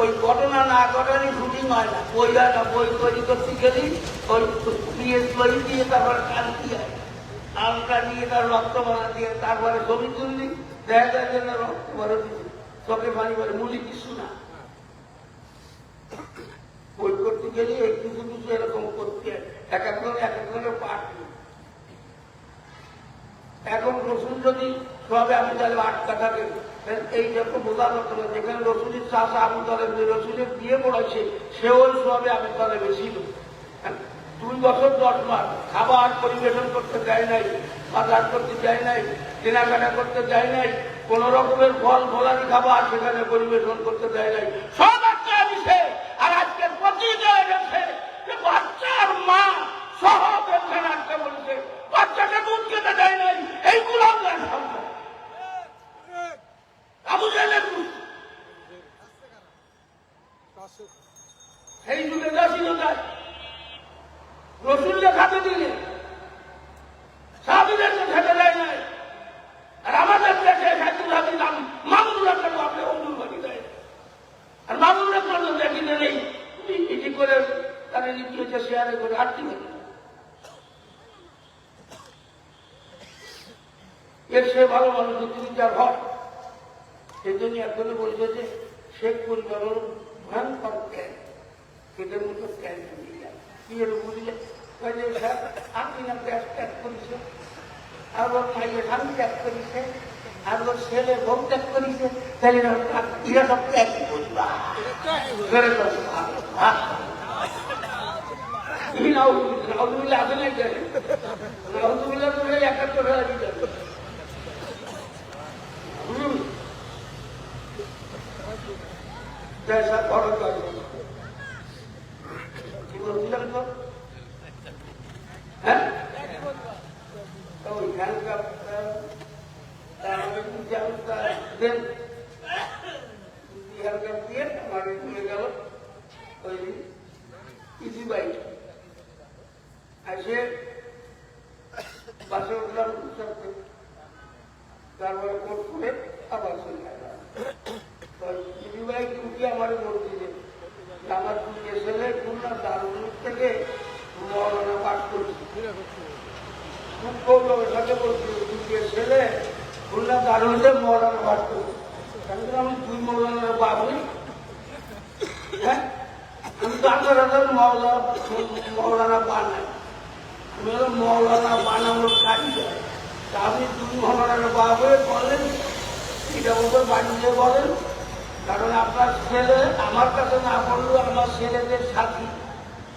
ওই ঘটনা না ঘটানি শুটিং হয় না, বই হয় না, বই তৈরি করতে গেলেই ওই বই দিয়ে তারপরে কান্তি হয়, আলটা নিয়ে তার রক্ত বানা দিয়ে তারপরে ছবি তুললি দেখা যায় যে রক্ত ভরে দিচ্ছে, চোখে পানি ভরে, মুলি কিছু না। বই করতে গেলে একটু কিছু এরকম করতে হয়, এক একজনের পাঠ। এখন রসুল যদি সবে আবু তালেব আটকা থাকে, এই যখন বোঝা করতে হবে, যেখানে রসুলের চাষা আবু তালেব রসুলের বিয়ে পড়াইছে সেও সবে আবু তালেবে ছিল। 2 বছর 10 মাস খাবার পরিবেশন করতে দেয় নাই, বাজার করতে দেয় নাই, কেনাকাটা করতে দেয় নাই, কোন রকমের ফল ফলানি খাবার সেখানে পরিবেশন করতে দেয় নাই, সব একটা দিছে। আর আজকের পত্রিকা গেছে যে বাচ্চার মা সহ এখানে আটকা বলছে, বাচ্চাকে দুধ খেতে দেয় নাই, এইগুলো আবু জাহেলের সেই যুগে যা ছিল তাই রসুলকে খাতে দিলে সাহাবীদেরকে খেতে দেয় নাই। আর আমাদের দেশে খাইতুল নাম মামুনুল হক আপনি অমুল বাড়ি দেয়, আর মামুনুল হক দেখি নেই এটি করে তারা নীতি হচ্ছে শেয়ারে করে আটটি বাড়ি। এর সে ভালো মানুষ তিনি যার হয়, সেই জন্য একজনে বলছে যে শেখ পরিবারের ভয়ঙ্কর জ্ঞান, এদের মতো জ্ঞান কি এর বুঝলে আপনি না গ্যাস ত্যাগ করেছে, আর ওর মাইয়ে স্বামী ত্যাগ করেছে, আর ওর ছেলে ভোগ ত্যাগ করেছে, তাহলে এরা সব ত্যাগ পরিবার। নাউজুবিল্লাহ আছে না এটা? নাউজুবিল্লাহ তো এই 71 হয়ে যাবে। जैसा करो करो কি বলছিলাম তো হ্যাঁ তো এখানকার তাহলে কি জানতা দেন এখানকার দিয়ে আমার চলে গেল ওই ইজি বাইক আসে বাসে উঠলাম তারপরে কোর্ট করে আবার চলে গেলাম ইজি বাইক উঠে আমার বলছি যে আমার দুটো ছেলে খুলনা দারুণ থেকে মৌলানা পাঠ করছি খুব গৌরবের সাথে বলছি দুটো ছেলে খুলনা দারুণে মৌলানা পাঠ করছি আমি 2 মৌলানার বাবুই হ্যাঁ আমি তো 8,000 মৌলানা বানাই আমি হলো মৌলানা বানানোর কারিগর তা আপনি 2 মৌলানার বাবু বলেন এটা ওপর বাড়িতে বলেন কারণ আপনার ছেলে আমার কাছে না পড়লেও আমার ছেলেদের সাথী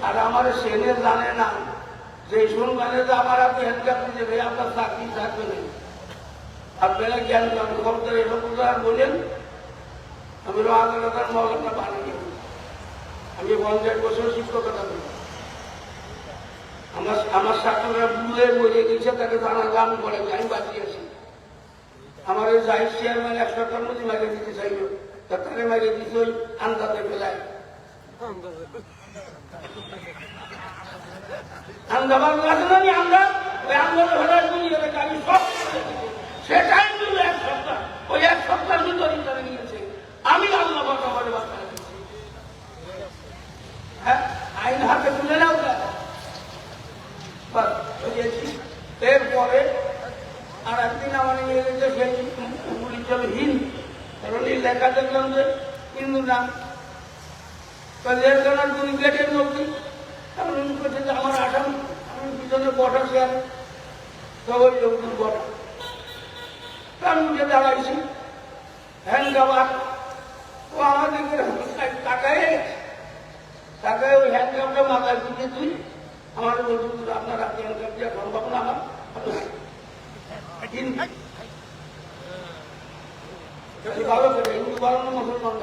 আর আমার ছেলে জানে না যে শুনবেন যে আমার আপনি হ্যান্ডকাপ দিতে দেবে আপনার চাকরি থাকবে না আপনারা জ্ঞান খবর এরকম বলেন আমি 8,000 মৌলানা বানিয়ে আমি 50 বছর শিক্ষকতা করি আমার ছাত্ররা বুড়ে মরে গেছে তাকে জানালাম আমি বলে আমি বাঁচিয়েছি আমার এই জাহির চেয়ারম্যান 100 টাকার মধ্যে মারিয়ে দিতে চাইল তাকে মারিয়ে দিতে ওই আন্দাজে ফেলায় আন্দাবার লাগে না আমি আমরা ওই আন্দাজে ফেলার দুনিয়াতে গাড়ি সব সেটাই মিলল 1 সপ্তাহ ওই 1 সপ্তাহের ভিতরেই তারা নিয়েছে আমি আল্লাহ বাবা বলে বাচ্চা দিচ্ছি হ্যাঁ আইন হাতে তুলে নাও এরপরে আর একদিন আমার নিয়ে গেছে সেই পুলিশ চলে হিন্দ কারণ এই লেখা দেখলাম যে হিন্দু নাম কারণ 2 গেটের মধ্যে কারণ উনি করছে যে আমার আসাম আমি পিছনে বটা শেয়ার সবাই লোকজন বটা আমি উঠে দাঁড়াইছি হ্যান্ড কাভার ও আমাদেরকে টাকায় টাকায় ওই হ্যান্ড কাপটা মাথায় দিতে তুই আমার বলছি আপনার আপনি হ্যান্ড কাপ দিয়ে সম্ভব না আমার ভালো করে হিন্দু ভালো না মুসলমান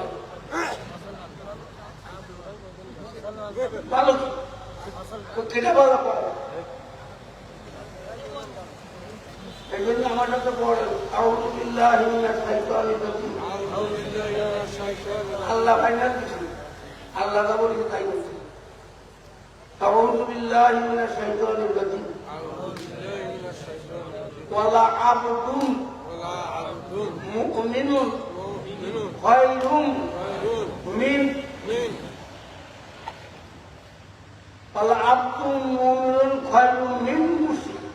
ভালো কেটে ভালো করে এই জন্য আমার সাথে পড়ে আল্লাহ ফাইনাল কিছু আল্লাহ যা বলি তাই বলছি أعوذ بالله من الشيطان الرجيم ولا عبد مؤمن خير من ولا عبد مؤمن خير من مشرك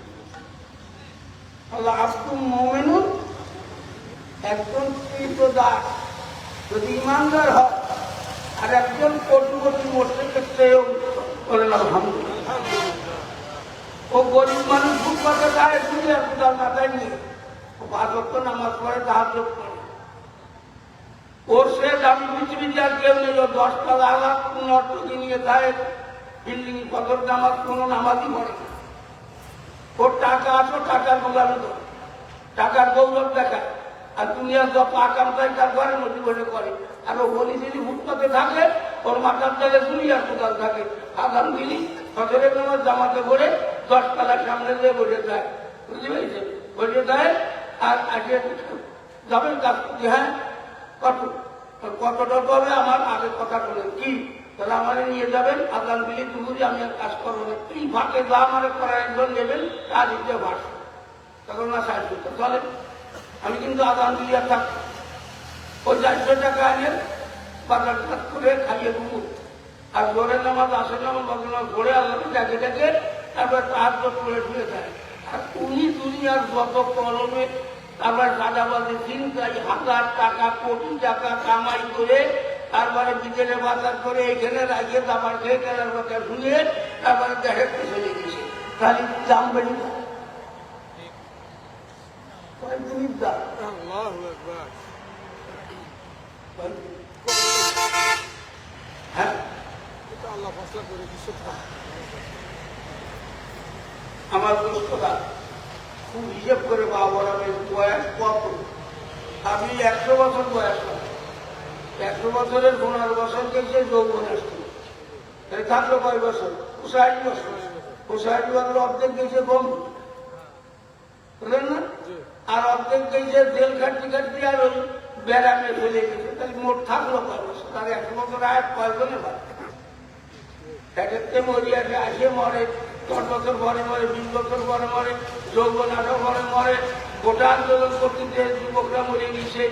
ولا عبد مؤمن একজন কৃতদাস যদি ইমানদার হয় আর একজন কোটিপতি মুশরিকের চেয়েও বলেন আলহামদুলিল্লাহ ও গরিব মানুষ ফুটপাতে যায় দুনিয়ার কোথাও মাথায় নিয়ে ও 5 ওয়াক্ত নামাজ পড়ে তাহাজ্জুদ করে ওর সে দামি পৃথিবীতে আর কেউ নেই ও 10 টাকা আলাপ কোন অর্থকে নিয়ে যায় বিল্ডিং কদর নামাজ কোনো নামাজই পড়ে না ওর টাকা আছে টাকার গোলামি করে টাকার গৌরব দেখায় আর দুনিয়ার যত আকাম চাই তার ঘরের মধ্যে বসে করে আর ও বলি যদি ফুটপাতে থাকে ওর মাথার জায়গায় দুনিয়ার কোথাও থাকে আগাম দিলি ফজরের নামাজ জামাতে পড়ে 10 টাকার সামনে দিয়ে বসে যায় বুঝতে পেরেছেন বসে যায় আর আগে যাবেন কাজ করতে হ্যাঁ কতটা পাবে আমার আগে কথা বলেন কি তাহলে আমারে নিয়ে যাবেন আগাম দিলি দুপুরি আমি আর কাজ করবো না তুই ফাঁকে যা আমার করার একজন নেবেন কাজ দিতে ভাস তখন না সাহায্য করতে চলে আমি কিন্তু আগাম দিলি আর থাক ওই 400 টাকা আনে বাজার কাজ করে খাইয়ে দেবো আর জোরের নামাজ আসের নামাজ বদনামাজ পড়ে আল্লাহকে ডাকে ডাকে তারপর তাহাজ্জুদ করে শুয়ে যায় আর উনি দুনিয়ার যত কলমে তারপর সাদাবাজি চিন্তাই 1000 টাকা কোটি টাকা কামাই করে তারপরে বিকেলে বাজার করে এখানে রাখিয়ে তারপর খেয়ে কেনার কথা শুনে তারপরে দেখে চলে গেছে খালি দাম বেড়ে কয়েকদিনই দাম হ্যাঁ আল্লাহ ফসলা করে দিচ্ছে আমার দুষ্টতা খুব হিসেব করে বাবার বয়স কত, আমি 100 বছর বয়স, 100 বছরের 15 বছর গেছে যৌবন আসছে, থাকলো কয় বছর? 65 বছর। 65 বছর অর্ধেক গেছে কম, বুঝলেন না? আর অর্ধেক গেছে জেল খাটতে খাটতে আর ওই ব্যারামে ফেলে গেছে, তাহলে মোট থাকলো কয় বছর? তার 100 বছর আয় কয়জনে পারে? এক্ষেত্রে মরিয়াছে আসে মরে, 10 বছর পরে মরে, 20 বছর পরে মরে, যৌবন 18 পরে মরে। গোটা আন্দোলন করতে যে যুবকরা মরে গেছে,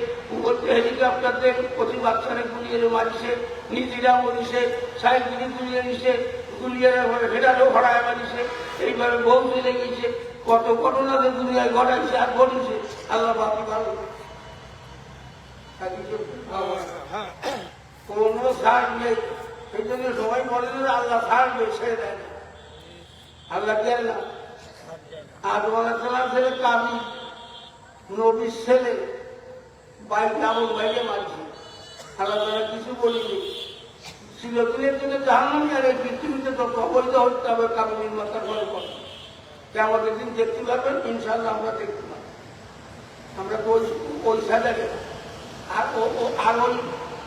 হেলিকপ্টার দিয়ে প্রতি বাচ্চারে গুলিয়ে মারিছে, নিজেরা মরিছে, সাইকেলে গুলিয়ে নিছে, গুলিয়ে ফেরালেও হরায় মারিছে, এইভাবে বউ চলে গেছে। কত ঘটনাতে দুনিয়ায় ঘটাইছে আর ঘটেছে, আল্লাহ বাকি ভালো। কোনো সার নেই, সেই জন্য সবাই বলে যে আল্লাহ ছাড়বে, ছেড়ে দেয় না। আল্লাহ দেয় না। আদম আলাইহিস ছেলে কাবিল, নবীর ছেলে বাইক আমল বাইরে মারছে, আল্লাহ তারা কিছু বলিনি। চিরদিনের জন্য জাহান্নামী আর এই পৃথিবীতে যত অবৈধ হতে হবে কাবিলের মাথার মনে করে আমাদের দিন দেখতে পারবেন, ইনশাল্লাহ আমরা দেখতে পাবো। আমরা পয়সা দেখে আর ওই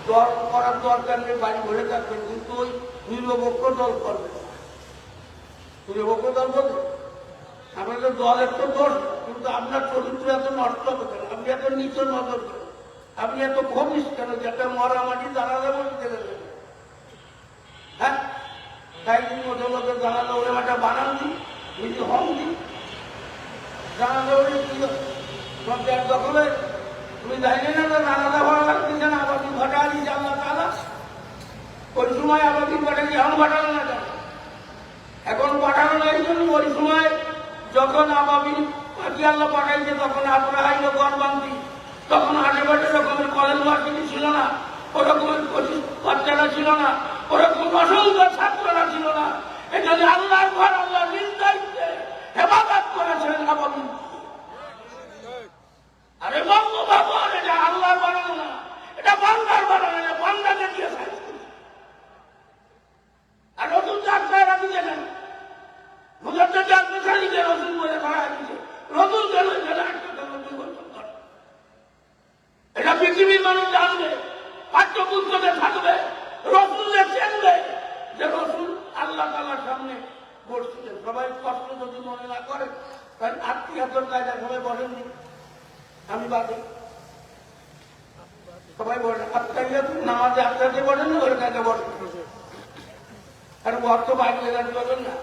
দল করার দরকার নেই, বাড়ি ভরে থাকবেন, কিন্তু ওই নিরপেক্ষ দল করবে। নিরপেক্ষ দল বলতে আপনাদের দলের তো দোষ, কিন্তু আপনার চরিত্র এত নষ্ট হবে কেন? আপনি এত নিচ নজর কেন? আপনি এত খবিস কেন? যেটা মরামাটি দাঁড়ালে বলতে গেলেন, হ্যাঁ? তাই তুমি ওদের মধ্যে দাঁড়ালে ওরে একটা বানান দিই, নিজে হম দিই, জানালে ওরে কি পঞ্চায়েত দখলে তুমি জানিলে না, নানাদা ভালো লাগতেছে না, আবাদি ঘটালি জানলা তালা। ওই সময় আবাদি ঘটালি, এখন ঘটালো না কেন? এখন পাঠানো না এই জন্য, ওই সময় যখন আবাবিল পাখি আল্লাহ পাঠাইছে তখন আপনারা আইলো গণবান্তি, তখন আশেপাশে রকমের কলেজ মার্কেটই ছিল না, ওরকমের বাচ্চারা ছিল না, ওরকম অসংখ্য ছাত্ররা ছিল না। এই জন্য আল্লাহর ঘর আল্লাহ নির্দায়িত্বে হেফাজত করেছিলেন আবাবিল। আরে বঙ্গবাবু, এটা আল্লাহর বানানো না, এটা বান্দার বানানো না, বান্দাকে দিয়ে সাইজ করছে। আর নতুন ডাক্তাররা দিচ্ছে কেন? মুজাদ্দেদ ডাক্তার সালিকে রসুল বলে ধরা দিচ্ছে, রসুল কেন এখানে একটা কেন পরিবর্তন করে? এটা পৃথিবীর মানুষ জানবে, পাঠ্যপুস্তকে থাকবে, রসুলকে চেনবে যে রসুল আল্লাহ তাআলার সামনে বসছিলেন। সবাই কষ্ট যদি মনে না করে, কারণ আত্মীয়তার কায়দা সবাই বসেননি, আমি বাদে সবাই বলেন আত্মীয় নামাজে আত্মীয়তে বলেন না, ওর কাছে বসেন। আর অর্থ বাইরে লাগাতে পারবেন না,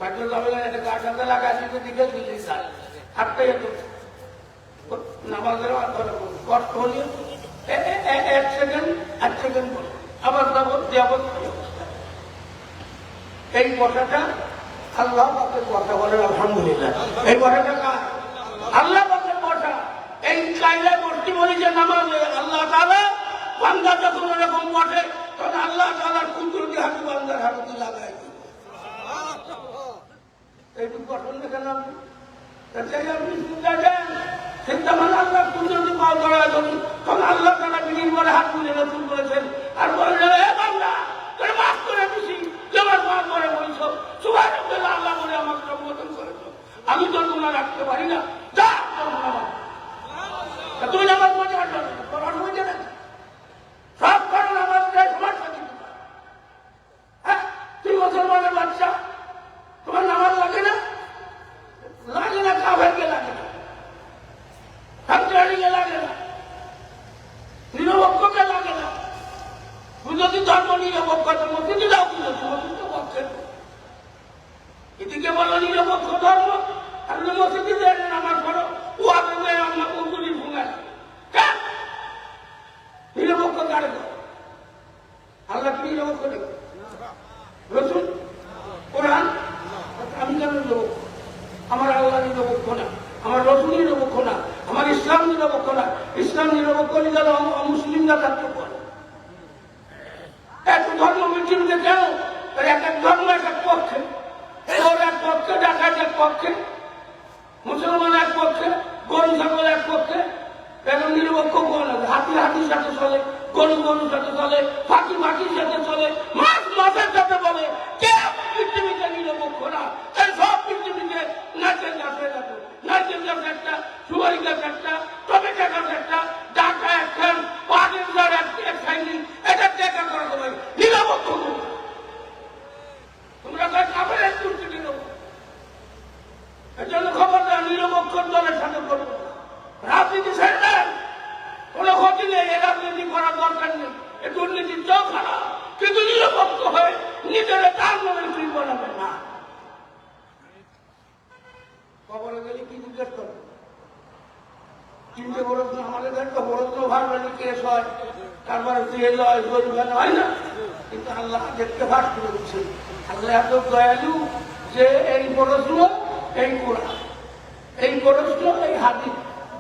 বাইরে যাবে না, একটা গাছ হাতে লাগাইছে দিকে দিল্লি যায় আত্মীয় নামাজের কষ্ট হলে 1 সেকেন্ড 1 সেকেন্ড বলে আবার যাবত। এই কথাটা আল্লাহ পাকের কথা বলেন, আলহামদুলিল্লাহ। এই কথাটা আল্লাহ পাকের কথা। এই কায়দায় বসতে বলি যে নামাজে আল্লাহ তাআলা বান্দা যখন এরকম বসে, তখন আল্লাহ তাআলার কুদরতি হাতে বান্দার হাতে লাগাই এইটুকু গঠন দেখেন আপনি। আপনি চিন্তা দেন, চিন্তা মানে আল্লাহ কুদরতি পাল ধরা ধরি, তখন আল্লাহ তাআলা বিলীন করে হাত তুলে নতুন করেছেন আর বলেন, এ বান্দা তোর মাফ করে দিছি, তোমার মাফ করে বলছ, সুবহানাল্লাহ, আল্লাহ বলে আমাকে সম্বোধন করেছ, আমি তোর গুনাহ রাখতে পারি না, যা তোর গুনাহ তুই নামাজ পড়ে আসবে, তোর অসুবিধা নেই, সব কারণ আমার সমস্যা দিতে পারে। হ্যাঁ, তুই মুসলমানের বাচ্চা, তোমার নামাজ লাগে না? লাগে না, কাফেরকে লাগে না, সন্ত্রাসীকে লাগে না, নিরপেক্ষকে লাগে না। তুই যদি ধর্ম নিরপেক্ষ, মসজিদে যাও, তুই যদি মসজিদ পক্ষের এদিকে বলো নিরপেক্ষ ধর্ম, আর মসজিদে নামাজ পড়ো, ও আপনাদের আমরা উর্দুরি ভুঙায় নিরপেক্ষ কারে দেয়? আল্লাহ কি নিরপেক্ষ দেবে? রসুল কোরআন, আমি কেন নিরপেক্ষ? আমার আল্লাহ নিরপেক্ষ না, আমার রসুল নিরপেক্ষ না, আমার ইসলাম নিরপেক্ষ না। ইসলাম নিরপেক্ষ নিয়ে অমুসলিমরা থাকতে পারে। এত ধর্ম পৃথিবীতে কেন? এক এক ধর্ম এক এক পক্ষে, ওর এক পক্ষে, ডাকাত এক পক্ষে, মুসলমান এক পক্ষে, গরু ছাগল এক পক্ষে। এখন নিরপেক্ষ কোন? হাতি হাতির সাথে চলে, গরু গরুর সাথে চলে, পাখি পাখির সাথে চলে, মাছ মাছের সাথে বলে। কেউ পৃথিবীতে নিরপেক্ষ না। তাই সব পৃথিবীতে কবরে গেলে কি জিজ্ঞেস করবে? 3টে প্রশ্ন আমাদের একটা প্রশ্ন ভাবলে কেস হয়, তারপরে জেল হয়, জরিমানা হয় না, কিন্তু আল্লাহ দেখতে ফাঁস করে দিচ্ছেন। আল্লাহ এত দয়ালু যে এই প্রশ্ন, এই কোরআন, এই প্রশ্ন, এই হাদিস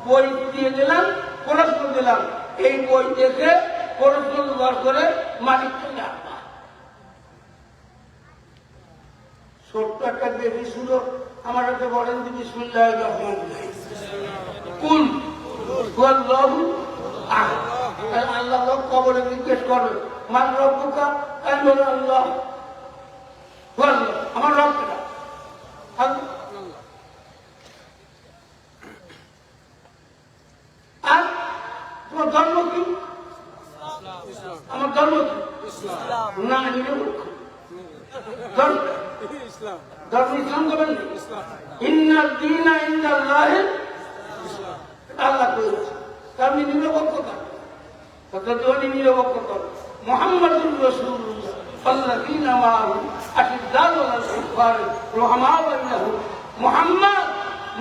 বই দিয়ে দিলাম, প্রশ্ন দিলাম, এই বই দেখে প্রশ্ন দর করে মালিক চলে আসবা। ছোট্ট একটা বেবি ছিল, আমার একটা বলেন যে বিসমিল্লাহির রহমানির রহিম, কুল হুয়াল্লাহু আহাদ। আল্লাহ কবরে জিজ্ঞেস করবে মান রব্বুকা, আমি বলি আল্লাহ, আমার রব কেটা? আর তোমার ধর্ম কি? আমার ধর্ম কি? না, নিরপেক্ষ ধর্ম। ধর্ম ইসলাম করবেন, ইন্নাদ দীনা ইনদাল্লাহি আল্লাহ করেছে। আপনি নিরপেক্ষতা, ততদিন নিরপেক্ষতা। মুহাম্মাদুর রাসূলুল্লাহ আল্লাযীনা মাআহু আশিদ্দাউ আলাল কুফার রুহামাউ বাইনাহুম। মুহাম্মদ,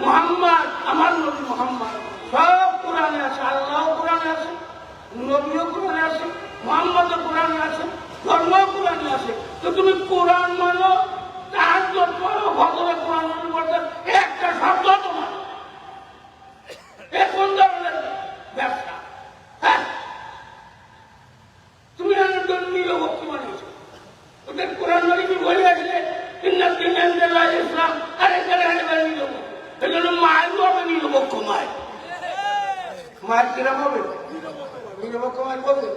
মুহাম্মদ, আমার নবী মুহাম্মদ সব কোরআনে আছে, আল্লাহ কোরআনে আছে, নবীও কোরআনে আছে, মুহাম্মদও কোরআনে আছে, ধর্ম কোরআনে আছে। তো তুমি কোরআন মানো, তাহাজ্জুদ করো, ফজরে কোরআন মানো, বলতে একটা শব্দ তোমার কোন ধরনের ব্যবসা? হ্যাঁ, তুমি নিরপেক্ষ বানিয়েছো। ওদের কোরআন মালিকি বলে আসলে ইসলাম, আর এখানে নিরপেক্ষ। এই জন্য মায়েরও হবে নিরপেক্ষ। মায়ের কিরম হবে? নিরপেক্ষ মায়ের বলবেন,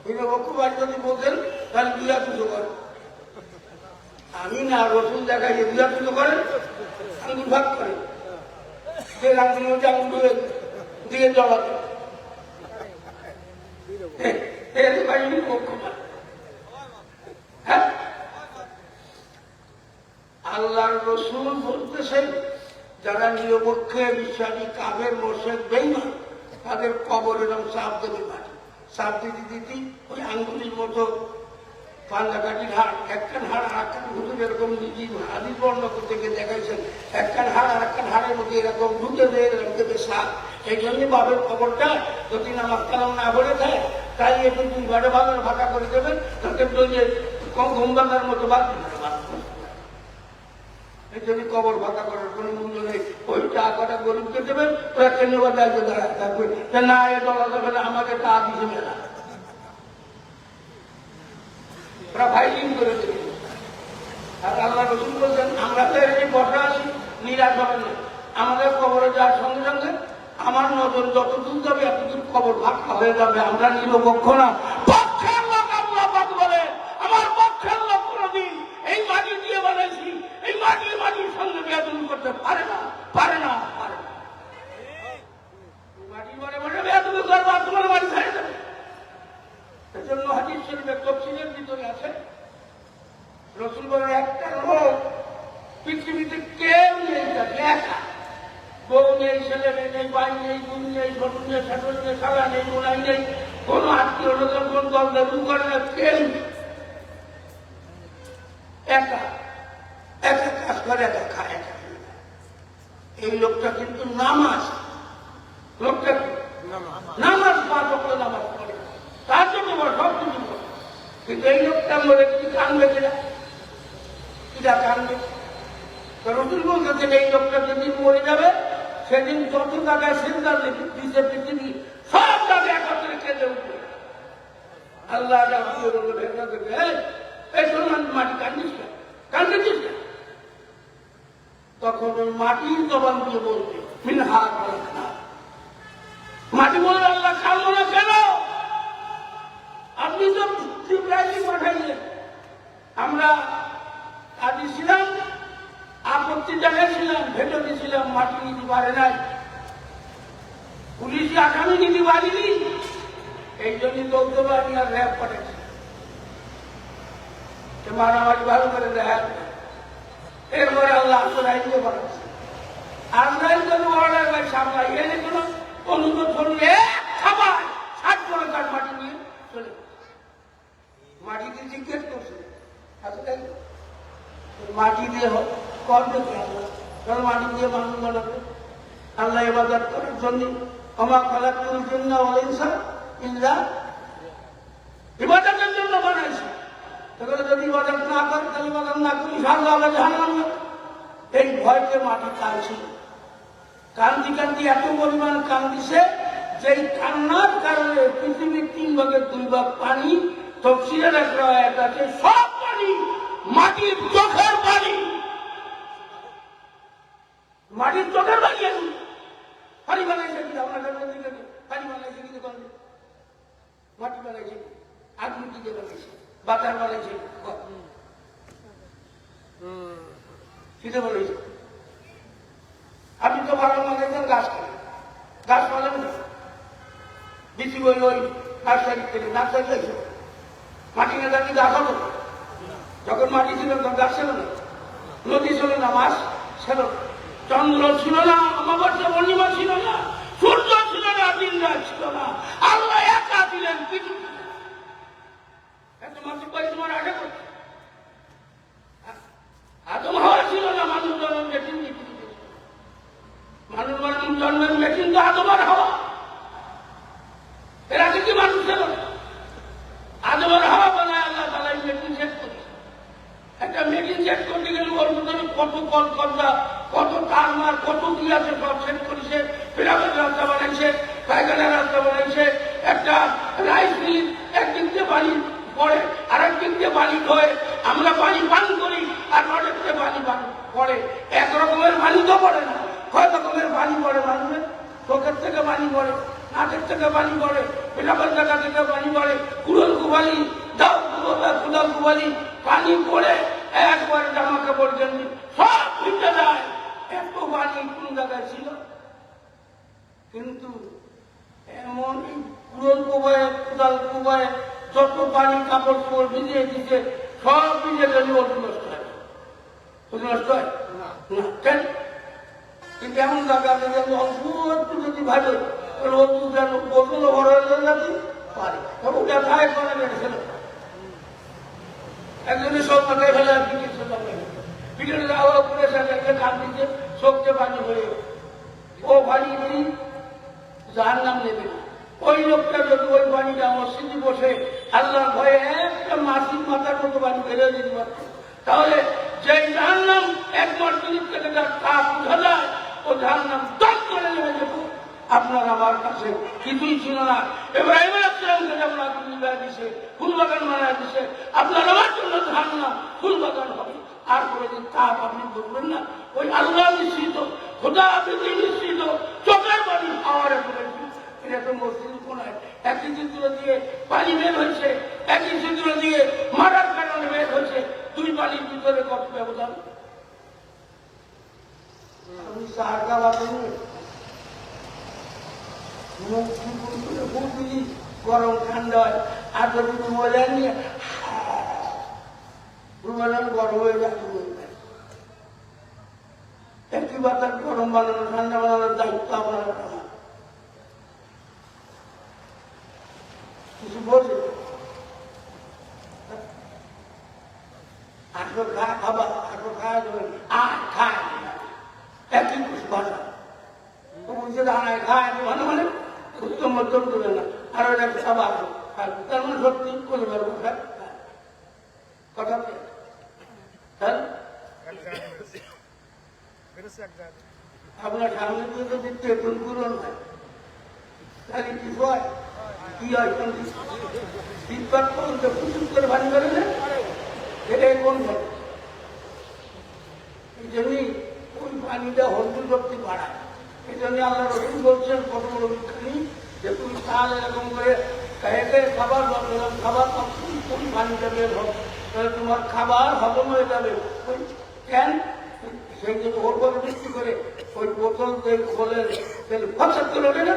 নিরপেক্ষ মায়ের যদি বলতেন তাহলে বিয়া পুজো করেন। আমি না রসুন দেখাই যে বিয়া পুজো করেন, আঙ্গুল ভাগ করেন, যে আঙ্গুল হচ্ছে আঙ্গুল দিয়ে জড়াতে। আল্লাহর রসুল বলতেছেন যারা নিরপেক্ষে বিশ্বাসী কাফের মোরশেদ বেঈমান তাদের কবর এরকম চাপ দেবে মাটি, চাপ দিতে দিতে ওই আঙ্গুলির মতো পান্ডাকাটির হাড়, একখান হাড় আর একখান ঢুকে, এরকম নিজের হাদিস বর্ণনা করতে গিয়ে দেখাইছেন একখান হাড় আর একখান হাড়ের মধ্যে এরকম ঢুকে দেয়, এরকম দেবে সাপ। এই জন্যই বাবের খবরটা যদি নামাজ কালাম না বলে দেয়, তাই একটু 2 ঘরে ভাবের ভাটা করে দেবেন, তাকে কম ঘুম বাঁধার মতো বাদ দিবেন। এই জন্য কবর ভাতা করার কোনো মূল্য নেই। ওই টাকাটা গরিবকে দেবেন, ওরা কেন্দ্র দায়িত্ব দাঁড়ায় থাকবে না, এ ডলা দেবে না, আমাকে টা দিছে মেলা, ওরা ফাইলিং করে দেবে। আর আল্লাহ রসুল বলছেন আমরা তো এরকম বসে আছি, নিরাশ হবে না। আমাদের কবরে যাওয়ার সঙ্গে সঙ্গে আমার নজর যতদূর যাবে এতদূর কবর ভাগ হয়ে যাবে। আমরা নিরপেক্ষ না, পক্ষের লোক। আল্লাহ পাক বলে আমার পক্ষের লোক কোনদিন এই মাটি দিয়ে বানাইছি, এই মাটির সঙ্গে বেয়াদবি করতে পারে না, পারে না, পারে না। মাটির মনে মনে বেয়াদবি করবে, আর তোমার বাড়ি ছেড়ে দেবে। এজন্য হাদিস শরীফে তফসিলের ভিতরে আছে, রসুল বলেন একটা লোক পৃথিবীতে কেউ নেই, তাকে একা, বউ নেই, ছেলে নেই, ভাই নেই, বোন নেই, ছোট নেই, ছোট নেই, খালা নেই, বোনাই নেই, কোনো আত্মীয় লোকের কোন দল দেখুন করে না, কেউ একা, একা কাজ করে, একা খায়, একা। এই লোকটা কিন্তু নামাজ, লোকটা নামাজ 5 ওয়াক্ত নামাজ পড়ে, তার জন্য সব কিছু করে। কিন্তু এই লোকটা বলে কি কানবে কিনা, কিনা কানবে? রসুল বলতেছেন এই লোকটা যেদিন মরে যাবে সেদিন যত জায়গায় চিন্তা দিচ্ছে পৃথিবী সব জায়গায় একত্রে কেঁদে উঠবে। আল্লাহ ভেঙে দেবে, এই সলমান মাটি কান্দিস না, কান্দিস না। তখন ওই মাটির জবান দিয়ে বলবে মিনহা খালাকনা। মাটি বলবে আল্লাহ খাবো না কেন? আপনি তো জিবরাইল পাঠাইলেন, আমরা আদি ছিলাম, আপত্তি জানিয়েছিলাম, ভেটো দিয়েছিলাম, মাটি নিতে পারে নাই, পুলিশে আসামি নিতে পারিনি, এই জন্য দৌড়তে পারি আর র্যাব পাঠাচ্ছি। মারামারি ভালো করে দেখা, এরপরে আল্লাহ আইনকে পাঠাচ্ছে। আজরাইল কোনো অর্ডার ভাই সামলাই এনে কোনো অনুরোধ করলে খাবার 60 করে তার মাটি নিয়ে চলে মাটিতে জিজ্ঞেস করছে মাটি দিয়ে হোক কম দেখে তাহলে মাটি দিয়ে মানুষ বানাবে। আল্লাহ ইবাদত করার জন্য আমা খালাকুল জিন্না ওয়াল ইনসা ইল্লা ইবাদতের জন্য বানাইছে। তাহলে যদি ইবাদত না করে, তাহলে ইবাদত না করি আল্লাহ আল্লাহ জাহান্নাম যাবে। এই ভয়কে মাটি কাঁদছিল, কান্দি কান্দি এত পরিমাণ কান্দিছে যে এই কান্নার কারণে পৃথিবীর 3 ভাগের 2 ভাগ পানি, তফসিরে রাখা এটাকে সব পানি মাটির চোখের পানি, মাটির চোখের পানি। পানি বানাইছে কি আপনাদের দিকে? পানি বানাইছে কি? মাটি বানাইছে, আগুন দিকে বানাইছে, বাতার বানাইছে, কিনে বানাইছে। আপনি তো ভালো বানাইছেন গাছ করে, গাছ বানাবেন না বেশি বই ওই নার্সারি থেকে, নার্সারি লাগছে মাটি না থাকলে গাছ হতো। যখন মাটি ছিল তখন গাছ ছিল না, নদী ছিল না, মাছ ছিল না, চন্দ্র ছিল না, অমাবস্যা পূর্ণিমা ছিল না, সূর্য ছিল না, দিন রাত ছিল না, আল্লাহ একা দিলেন কিছু। এত মানুষ পাই তোমার আশা করছে। আদম হাওয়া ছিল না, মানুষ জন্মের মেশিন, মানুষ জন্মের মেশিন তো আদম আর হাওয়া। এর আগে কি মানুষ ছিল না? আদম আর হাওয়া বানায় আল্লাহ তাআলা মেশিন সেট করেছে। একটা মেশিন সেট করতে গেলে ওর মধ্যে কত কলকরদা, কত তারমার, কত কি আছে সব সেট করেছে। পিরামিড রাস্তা বানাইছে, পায়খানার রাস্তা বানাইছে। একটা রাইস মিল একদিক দিয়ে পানি পড়ে, আর একদিক দিয়ে পানি ধোয়। আমরা পানি পান করি আর নটের থেকে পানি পান পড়ে। এক রকমের পানি তো পড়ে না, কয় রকমের পানি পড়ে মানুষের। চোখের থেকে পানি পড়ে, নাকের থেকে পানি পড়ে, পিরামিড জায়গা থেকে পানি পড়ে, কুড়ল কুবালি, দাও কুদাল কুবালি, পানি পড়ে একবারে জামা কাপড় জন্য সব ভিজে যায়। এত পানি কোন জায়গায় ছিল? কিন্তু এমন কুড়ল কুবায়, কুদাল কুবায় যত পানি কাপড় চোপড় ভিজিয়ে দিচ্ছে, সব ভিজে গেলে ওষুধ নষ্ট হয়। ওষুধ নষ্ট হয় না, কেন? কিন্তু এমন জায়গা যদি অল্প একটু যদি ভাবে, ওষুধ যেন বোতলও বড় হয়ে যাচ্ছে পারে, তবে ওটা খায় করে বেড়েছিল। একজনের সব মাথায় ফেলে পিঠের আওয়া করে সেটাকে কান দিতে চোখকে পানি হয়ে ও পানি যার নাম নেবে না। ওই লোকটা যদি ওই পানিটা মসজিদে বসে আল্লাহর ভয়ে একটা মাসির মাথার মতো পানি ফেলে দিতে পারত, তাহলে যে যার নাম এক মসজিদ থেকে যার তাপ উঠা যায়, ও যার নাম দশ করে নেমে যেত। আপনার আমার কাছে কিছুই ছিল না। ইব্রাহিম আলাইহিস সালামকে যেমন আগুন নিভায় দিছে, ফুল বাগান বানায় দিছে, আপনার আমার জন্য ধান না ফুল বাগান হবে। আর কোনোদিন তাপ আপনি বুঝবেন না। ওই আল্লাহ নিশ্চিত, খোদা আপনি নিশ্চিত, চোখের পানি খাওয়ারে করেছি। এটা তো মসজিদ কোনায় একই চিত্র দিয়ে পানি বের হয়েছে, একই চিত্র দিয়ে মারার কারণে বের হয়েছে। দুই পানির ভিতরে কত ব্যবধান। আপনি সাহায্য বাদেন গরম ঠান্ডা হয়, আর যদি রুমাল নিয়ে রুমাল গরম হয়ে যায়। একই বাতাস গরম বানানো ঠান্ডা বানানোর দায়িত্ব আপনার কিছু বলছে। আঠো খা খাবার, আঠো খাওয়া যাবেন, আর খায় একই ভাষা বুঝে দাঁড়ায় খায় মানে মানে উত্তম মধ্যম করে না। আর ওটা খাবার তার মানে সত্যি করে পারবো কথা আপনার সামনে দিয়ে যদি টেবিল পূরণ হয় তাহলে কি হয়? কি হয়? শীতপাত পর্যন্ত প্রচুর করে ভারী করে না, এটাই কোন হয়। এই জন্যই ওই পানিটা হজম শক্তি বাড়ায়। এই জন্য আল্লাহ রসুল বলছেন কত বড় বিজ্ঞানী, যে তুমি চাল এরকম করে খাবার খাবার কোন পানিটা বের হবে, তাহলে তোমার খাবার হজম হয়ে যাবে। কেন? সেই জন্য ওর পরে বৃষ্টি করে ওই বোতল খোলে ফসাদ করে ওঠে না,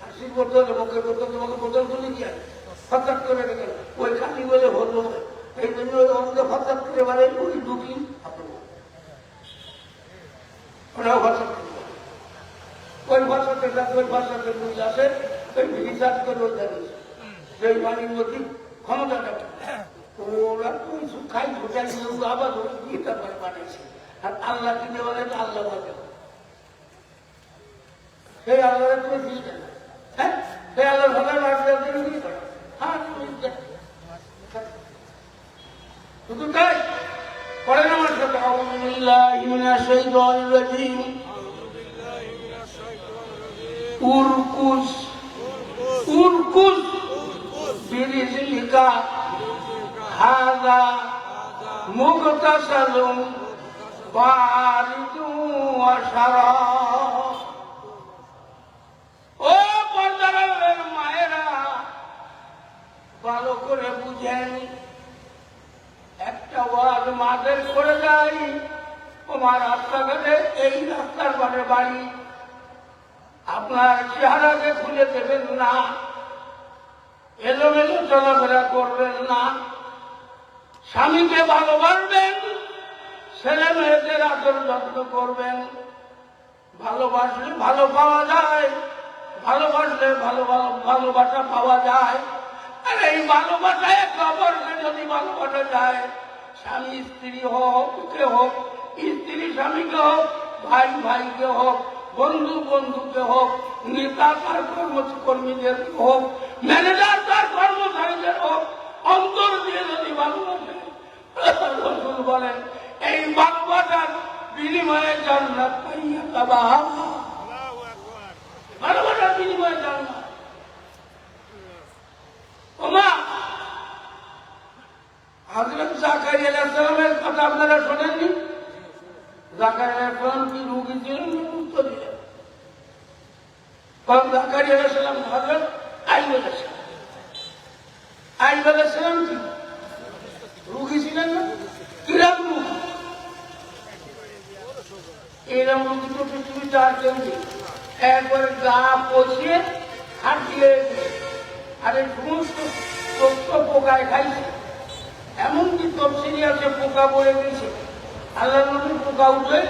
হাসির বোতল মুখের বোতল তোমাকে বোতল খুলে কি আছে ফসাদ করে রেখে ওই খালি বলে হজম হয়। এই জন্য ওই অঙ্গে ফসাদ করে মানে ওই ঢুকি ওরাও ফসাদ করে ওই ফসাদের সাথে ওই ফসাদের বুঝে আসে ওই রিসার্চ করে ওই জানিস সেই পানির মধ্যে ক্ষমতাটা ওরা খাই ঢুকাই আবার বানাইছে। আর আল্লাহ কিনে বলে আল্লাহ থাকে সেই আল্লাহরে তুমি ফিল দেন হ্যাঁ সেই আল্লাহর ভাবে হ্যাঁ শুধু তাই পড়েন আমার সাথে আউযু বিল্লাহি মিনাশ শাইতানির রাজীম উরকুস উরকুস বিরিজলিকা হাযা মুগতাসালুম বারিদু ওয়া শারাব। ও পর্দারের মায়েরা ভালো করে বুঝেন, একটা ওয়াজ মাদের করে যাই তোমার রাস্তাঘাটে এই রাস্তার পাশে বাড়ি, আপনার চেহারাকে খুলে দেবেন না, এলোমেলো চলাফেরা করবেন না, স্বামীকে ভালোবাসবেন, ছেলে মেয়েদের আদর যত্ন করবেন। ভালোবাসলে ভালো পাওয়া যায়, ভালোবাসলে ভালোবাসা পাওয়া যায়। আর এই ভালোবাসায় একে অপরকে যদি ভালোবাসা যায়, স্বামী স্ত্রী হোক, কে হোক, স্ত্রী স্বামীকে হোক, ভাই ভাইকে হোক, বন্ধু বন্ধুকে হোক, নেতা তার কর্মীদের হোক, ম্যানেজার তার কর্মচারীদের হোক, অন্তর দিয়ে যদি ভালোবাসে, রাসূল বলেন এই ভালোবাসার বিনিময়ে জান্নাত পাইয়া যাবা। ভালোবাসার বিনিময়ে জান্নাত। ওমা হযরত জাকারিয়া আলাইহিস সালামের কথা আপনারা শোনেননি? জাকারিয়া আলাইহিস সালাম কি রোগী ছিলেন? উত্তর দিলেন। কারণ জাকারিয়া আলাইহিস সালাম হযরত আইয়ুব আলাইহিস সালাম, আইয়ুব আলাইহিস সালাম কি রোগী ছিলেন না? কিরকম রোগী? এরকম রোগী তো পৃথিবীতে আর কেউ নেই। একবারে গা পচিয়ে হাঁটিয়ে, আর এই সমস্ত তথ্য পোকায় খাইছে। এমনকি তফসিলি আছে পোকা বলে দিয়েছে, আল্লাহ নবী পোকা উঠে